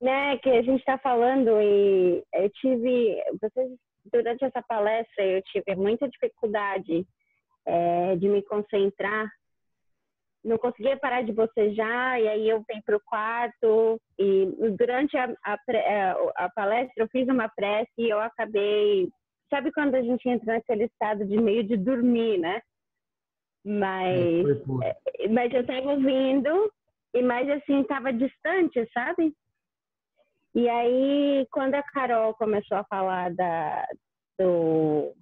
Né, que a gente está falando e durante essa palestra eu tive muita dificuldade de me concentrar, não conseguia parar de bocejar, e aí eu vim para o quarto, e durante a palestra eu fiz uma prece e eu acabei, sabe quando a gente entra naquele estado de meio de dormir, né? Mas eu estava ouvindo, mas assim, estava distante, sabe? E aí, quando a Carol começou a falar do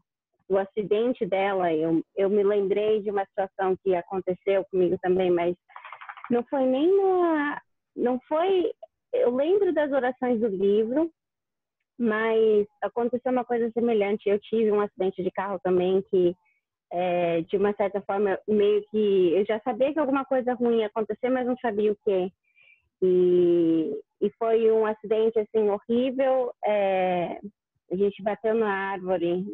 acidente dela, eu me lembrei de uma situação que aconteceu comigo também, mas não foi não foi... Eu lembro das orações do livro, mas aconteceu uma coisa semelhante. Eu tive um acidente de carro também que, de uma certa forma, meio que... Eu já sabia que alguma coisa ruim ia acontecer, mas não sabia o quê. E foi um acidente assim horrível. A gente bateu na árvore,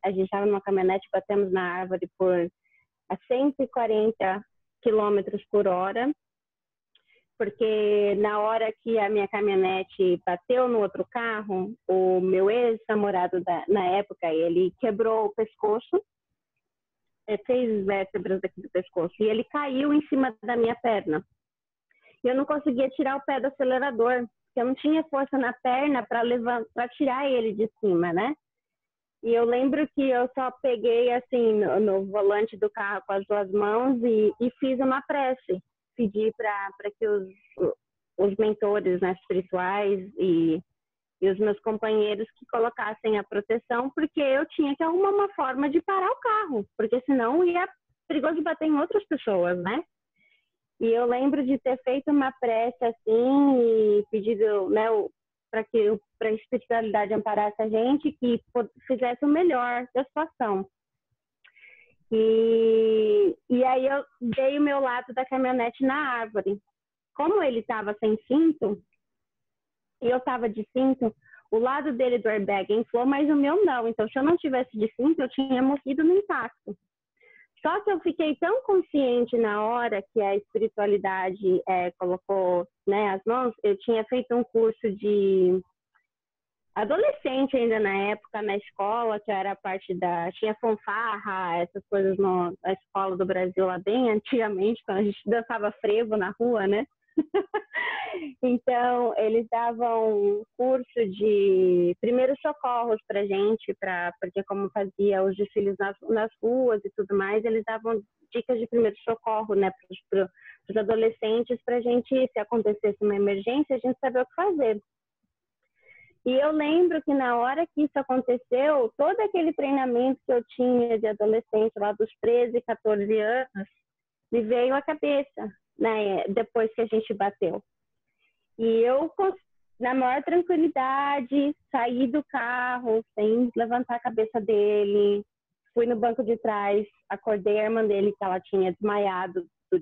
a gente estava numa caminhonete, batemos na árvore a 140 quilômetros por hora, porque na hora que a minha caminhonete bateu no outro carro, o meu ex-namorado na época, ele quebrou o pescoço, 6 vértebras aqui do pescoço, e ele caiu em cima da minha perna. E eu não conseguia tirar o pé do acelerador, porque eu não tinha força na perna para tirar ele de cima, né? E eu lembro que eu só peguei assim no volante do carro com as 2 mãos e fiz uma prece. Pedi para que os mentores, né, espirituais e os meus companheiros que colocassem a proteção, porque eu tinha que arrumar uma forma de parar o carro, porque senão ia perigoso bater em outras pessoas, né? E eu lembro de ter feito uma prece assim e pedido, né, para a espiritualidade amparasse a gente, que fizesse o melhor da situação. E aí eu dei o meu lado da caminhonete na árvore. Como ele estava sem cinto, e eu estava de cinto, o lado dele do airbag inflou, mas o meu não. Então, se eu não tivesse de cinto, eu tinha morrido no impacto. Só que eu fiquei tão consciente na hora que a espiritualidade colocou, né, as mãos. Eu tinha feito um curso de adolescente ainda na época, na escola, que era parte tinha fanfarra, essas coisas na escola do Brasil lá bem antigamente, quando a gente dançava frevo na rua, né? Então, eles davam um curso de primeiros socorros pra gente, porque como fazia os desfiles nas ruas e tudo mais, eles davam dicas de primeiro socorro, né, para os adolescentes, pra gente, se acontecesse uma emergência, a gente saber o que fazer. E eu lembro que na hora que isso aconteceu, todo aquele treinamento que eu tinha de adolescente, lá dos 13, 14 anos, me veio à cabeça, né, depois que a gente bateu. E eu, na maior tranquilidade, saí do carro, sem levantar a cabeça dele, fui no banco de trás, acordei a irmã dele, que ela tinha desmaiado, do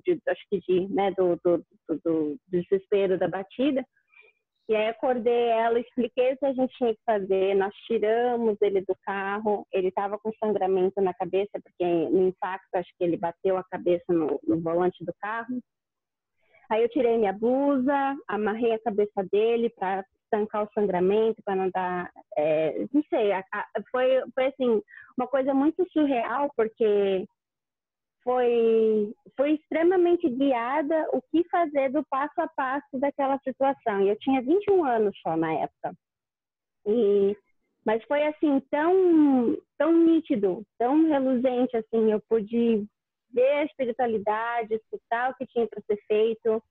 desespero da batida. E aí acordei ela, expliquei o que a gente tinha que fazer, nós tiramos ele do carro, ele estava com sangramento na cabeça, porque no impacto acho que ele bateu a cabeça no volante do carro. Aí eu tirei minha blusa, amarrei a cabeça dele para estancar o sangramento, para não dar... não sei, foi assim, uma coisa muito surreal, porque foi extremamente guiada o que fazer do passo a passo daquela situação. E eu tinha 21 anos só na época. Mas foi assim, tão nítido, tão reluzente, assim, eu pude ver a espiritualidade, escutar o que tinha para ser feito.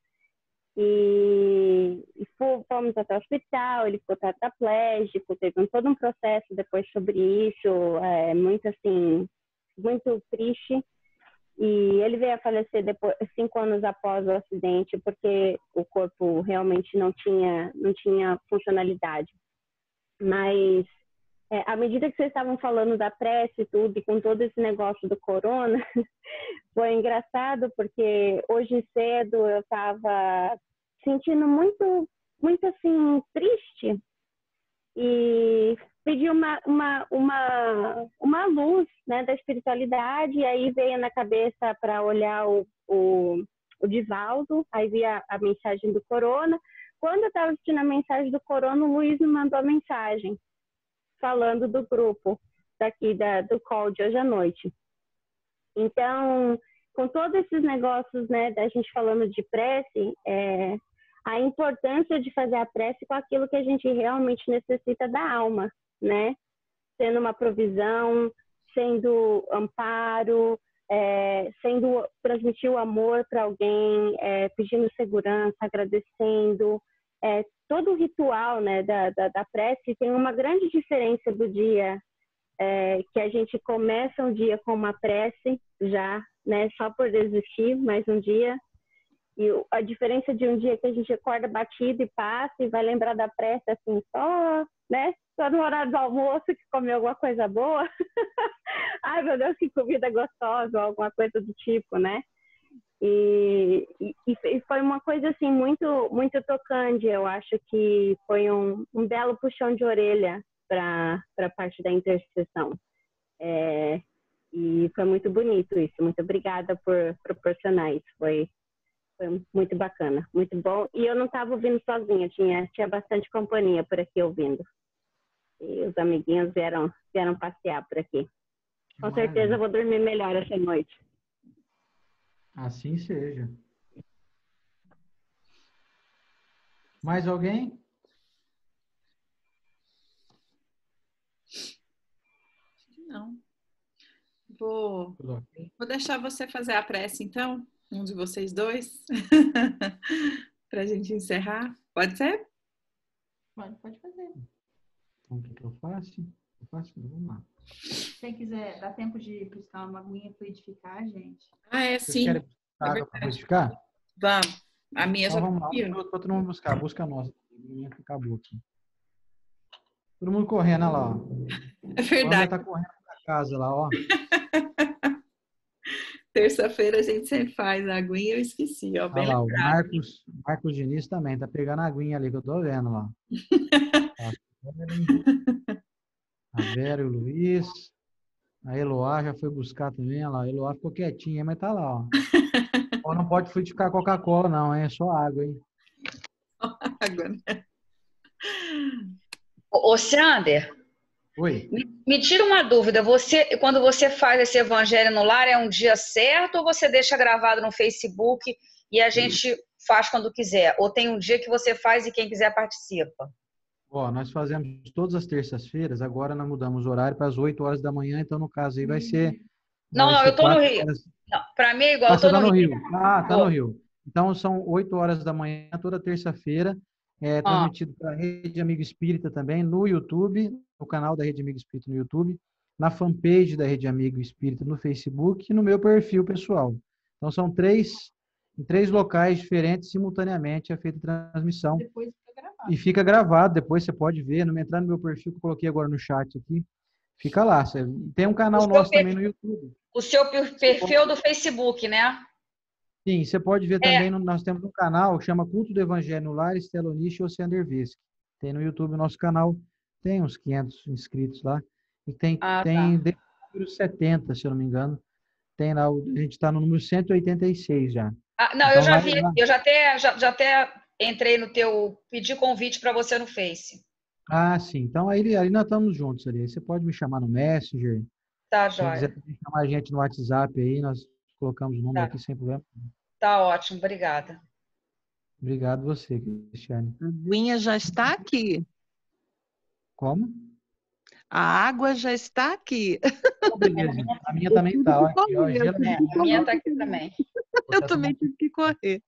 E fomos até o hospital, ele ficou tetraplégico, teve todo um processo depois sobre isso, muito assim, muito triste. E ele veio a falecer 5 anos após o acidente, porque o corpo realmente não tinha funcionalidade. Mas, à medida que vocês estavam falando da prece e tudo, e com todo esse negócio do corona, foi engraçado, porque hoje cedo eu estava sentindo muito, muito assim, triste. E pedi uma luz né, da espiritualidade, e aí veio na cabeça para olhar o Divaldo, aí vi a mensagem do Corona. Quando eu estava assistindo a mensagem do Corona, o Luiz me mandou a mensagem falando do grupo daqui do call de hoje à noite. Então, com todos esses negócios, né, da gente falando de prece, a importância de fazer a prece com aquilo que a gente realmente necessita da alma, né? Sendo uma provisão, sendo amparo, sendo transmitir o amor para alguém, pedindo segurança, agradecendo. Todo o ritual, né, da prece tem uma grande diferença do dia que a gente começa um dia com uma prece já, né, só por existir mais um dia, e a diferença de um dia que a gente acorda batido e passa e vai lembrar da prece assim só, né, só no horário do almoço que comeu alguma coisa boa. Ai, meu Deus, que comida gostosa, ou alguma coisa do tipo, né? E foi uma coisa assim muito, muito tocante. Eu acho que foi um belo puxão de orelha para a parte da intercessão. E foi muito bonito isso. Muito obrigada por proporcionar isso. Foi muito bacana, muito bom. E eu não estava ouvindo sozinha, tinha bastante companhia por aqui ouvindo. E os amiguinhos vieram passear por aqui. Com certeza eu vou dormir melhor essa noite. Assim seja. Mais alguém? Não. Vou deixar você fazer a prece, então, um de vocês dois, para a gente encerrar. Pode ser? Pode fazer. Então, o que eu faço? Vamos lá. Se você quiser, dá tempo de buscar uma aguinha para edificar, gente. Vocês Sim. querem buscar água para edificar? Vamos. A minha então, já vamos lá. Todo mundo buscar. Busca a nossa. A minha acabou aqui. Todo mundo correndo, olha lá. Ó. É verdade. Tá correndo pra casa lá, ó. Terça-feira a gente sempre faz a aguinha, eu esqueci, ó. Bem olha lá, lembrado. o Marcos Diniz também tá pegando a aguinha ali que eu tô vendo lá. A Vera e o Luiz. A Eloá já foi buscar também, olha lá. A Eloá ficou quietinha, mas tá lá, ó. Ó, não pode frutificar Coca-Cola, não, hein? É só água, hein? Só água, né? Ô, Sander, Oi. me tira uma dúvida. Quando você faz esse Evangelho no Lar, é um dia certo ou você deixa gravado no Facebook e a gente faz quando quiser? Ou tem um dia que você faz e quem quiser participa? Ó, nós fazemos todas as terças-feiras, agora nós mudamos o horário para as 8 horas da manhã, então no caso aí vai ser... Não, eu tô no Rio. Para mim é igual, eu tô no Rio. Ah, tá no Rio. Então são 8 horas da manhã, toda terça-feira, transmitido para a Rede Amigo Espírita também, no YouTube, no canal da Rede Amigo Espírita no YouTube, na fanpage da Rede Amigo Espírita no Facebook e no meu perfil pessoal. Então são em três locais diferentes, simultaneamente é feita a transmissão. Depois fica gravado. E fica gravado, depois você pode ver, não entrar no meu perfil que eu coloquei agora no chat aqui, fica lá. Tem um canal nosso também no YouTube. O seu perfil do Facebook, né? Sim, você pode ver também, nós temos um canal que chama Culto do Evangelho no Lar, Estela Onish e Oceano Dervesque. Tem no YouTube o nosso canal, tem uns 500 inscritos lá, e tem desde o número 70, se eu não me engano, tem lá, a gente está no número 186 já. Não, então, eu já vi, eu já até entrei no teu, pedi convite para você no Face. Ah, sim, então aí nós estamos juntos ali, você pode me chamar no Messenger, tá, se quiser chamar a gente no WhatsApp aí, nós colocamos o número aqui sem problema. Tá ótimo, obrigada. Obrigado você, Cristiane. A aguinha já está aqui. Como? A água já está aqui. Beleza. A minha também está. A minha está aqui também. Eu também tive que correr.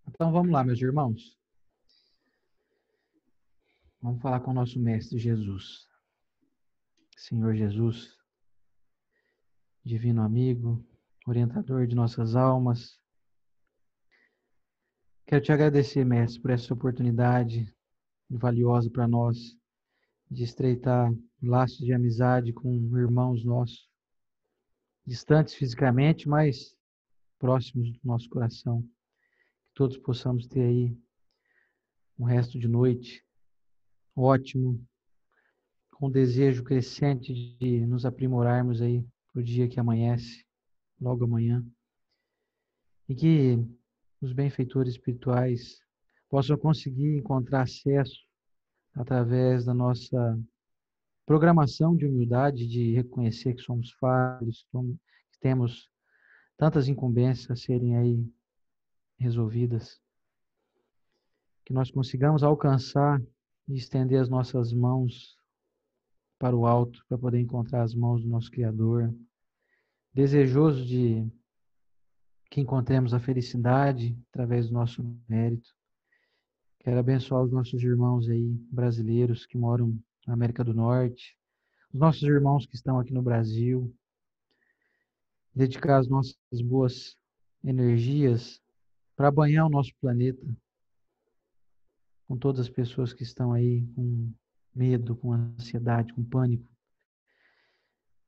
Então vamos lá, meus irmãos. Vamos falar com o nosso Mestre Jesus. Senhor Jesus, divino amigo, orientador de nossas almas. Quero te agradecer, Mestre, por essa oportunidade valiosa para nós de estreitar laços de amizade com irmãos nossos, distantes fisicamente, mas próximos do nosso coração. Que todos possamos ter aí um resto de noite ótimo, com o desejo crescente de nos aprimorarmos aí para o dia que amanhece, logo amanhã. E que os benfeitores espirituais possam conseguir encontrar acesso através da nossa programação de humildade, de reconhecer que somos falhos, que temos tantas incumbências a serem aí resolvidas, que nós consigamos alcançar e estender as nossas mãos para o alto, para poder encontrar as mãos do nosso Criador, desejoso de que encontremos a felicidade através do nosso mérito. Quero abençoar os nossos irmãos aí brasileiros que moram na América do Norte, os nossos irmãos que estão aqui no Brasil, dedicar as nossas boas energias para banhar o nosso planeta, com todas as pessoas que estão aí com medo, com ansiedade, com pânico.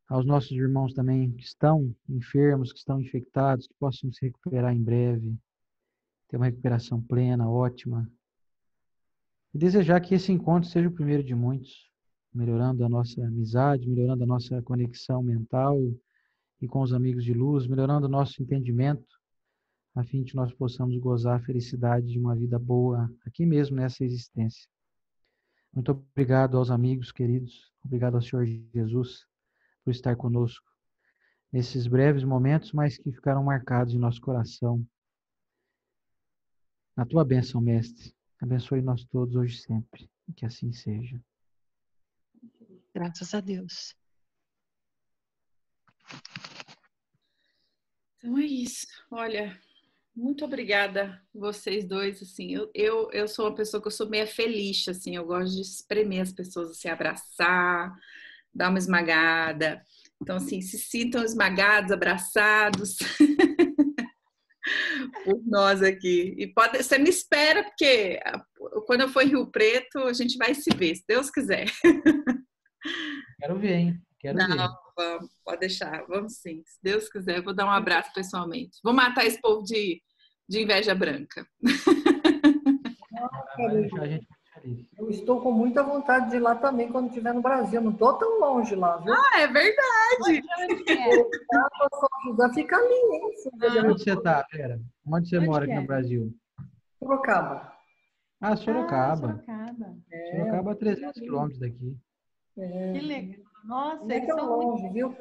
Aos nossos irmãos também que estão enfermos, que estão infectados, que possam se recuperar em breve, ter uma recuperação plena, ótima. E desejar que esse encontro seja o primeiro de muitos, melhorando a nossa amizade, melhorando a nossa conexão mental e com os amigos de luz, melhorando o nosso entendimento, a fim de que nós possamos gozar a felicidade de uma vida boa aqui mesmo nessa existência. Muito obrigado aos amigos queridos, obrigado ao Senhor Jesus por estar conosco nesses breves momentos, mas que ficaram marcados em nosso coração. Na tua bênção, Mestre, abençoe nós todos hoje e sempre, e que assim seja. Graças a Deus. Então é isso. Olha, muito obrigada vocês dois, assim, eu sou uma pessoa que eu sou meio feliz, assim, eu gosto de espremer as pessoas, assim, abraçar, dar uma esmagada. Então, assim, se sintam esmagados, abraçados por nós aqui. E você me espera, porque quando eu for em Rio Preto, a gente vai se ver, se Deus quiser. Quero ver, hein? Quero ver. Vamos, pode deixar, vamos sim. Se Deus quiser, eu vou dar um abraço pessoalmente. Vou matar esse povo de inveja branca. Eu estou com muita vontade de ir lá também quando estiver no Brasil. Eu não estou tão longe lá, viu? Ah, é verdade! José fica ali, hein? Onde você está, Vera? Onde você mora aqui no Brasil? Sorocaba. Ah, Sorocaba. Sorocaba. Sorocaba a 300 quilômetros daqui. Que legal. Nossa, não é tão longe, viu?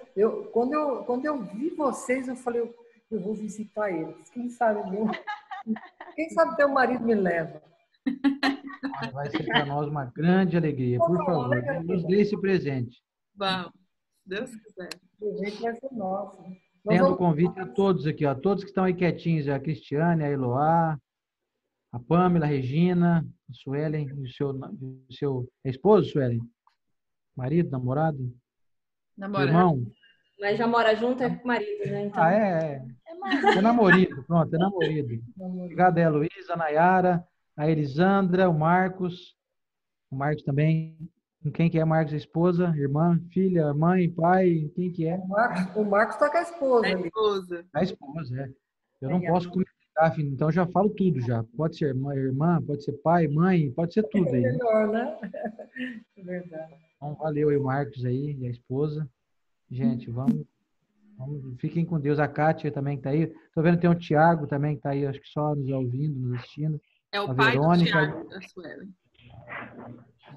Quando eu vi vocês, eu falei, eu vou visitar eles. Quem sabe, viu? Quem sabe teu marido me leva. Vai ser para nós uma grande alegria. Por favor, nos dê esse presente. Vamos, se Deus quiser. O presente vai ser nosso. Tendo o convite a todos aqui, ó, todos que estão aí quietinhos, a Cristiane, a Eloá, a Pâmela, a Regina, a Suelen, o seu esposo, Suelen? Marido, namorado? Namorado. Irmão? Mas já mora junto, é com o marido, né? Então... Ah, é namorido, pronto, é namorido. Obrigado a Heloísa, a Nayara, a Elisandra, o Marcos também. Quem que é Marcos? A esposa, irmã, filha, mãe, pai, quem que é? O Marcos está com a esposa. A esposa, é. Eu não posso comentar, filho, então eu já falo tudo já. Pode ser irmã, pode ser pai, mãe, pode ser tudo aí. É melhor, né? É verdade. Então, valeu aí o Marcos aí e a esposa. Gente, vamos, fiquem com Deus. A Kátia também que está aí. Estou vendo que tem o Tiago também que está aí, acho que só nos ouvindo, nos assistindo. É o a pai Verônica, do Tiago da Suelen.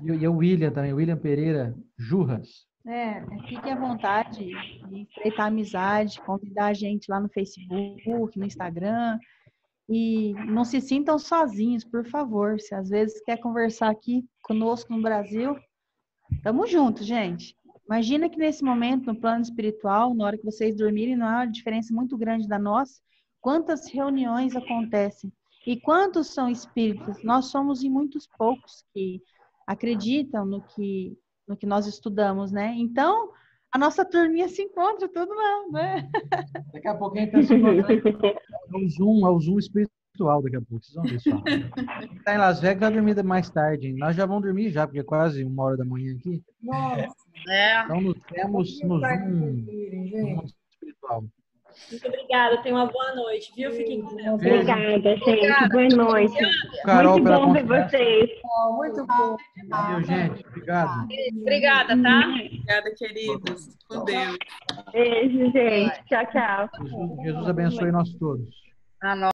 E o William também, William Pereira Jurras. Fique à vontade de estreitar amizade, convidar a gente lá no Facebook, no Instagram. E não se sintam sozinhos, por favor. Se às vezes quer conversar aqui conosco no Brasil, tamo junto, gente. Imagina que nesse momento, no plano espiritual, na hora que vocês dormirem, não há uma diferença muito grande da nossa. Quantas reuniões acontecem? E quantos são espíritas? Nós somos em muitos poucos que acreditam no que nós estudamos, né? Então, a nossa turminha se encontra tudo lá, né? Daqui a pouco a gente está se encontrando. É o Zoom espiritual daqui a pouco, vocês vão ver só. Quem está em Las Vegas vai dormir mais tarde, hein? Nós já vamos dormir já, porque é quase 1h da manhã aqui. Nossa. Então, nos vemos no Zoom espiritual. Muito obrigada, tenha uma boa noite, viu? Fiquem com Deus. Obrigada, gente. Boa noite. Carol, muito pela bom ver confiança. vocês. Muito bom. Valeu, gente. Obrigado. Obrigada, tá? Obrigada, queridos. Com Deus. Beijo, gente. Tchau, tchau. Jesus abençoe nós todos. Ah,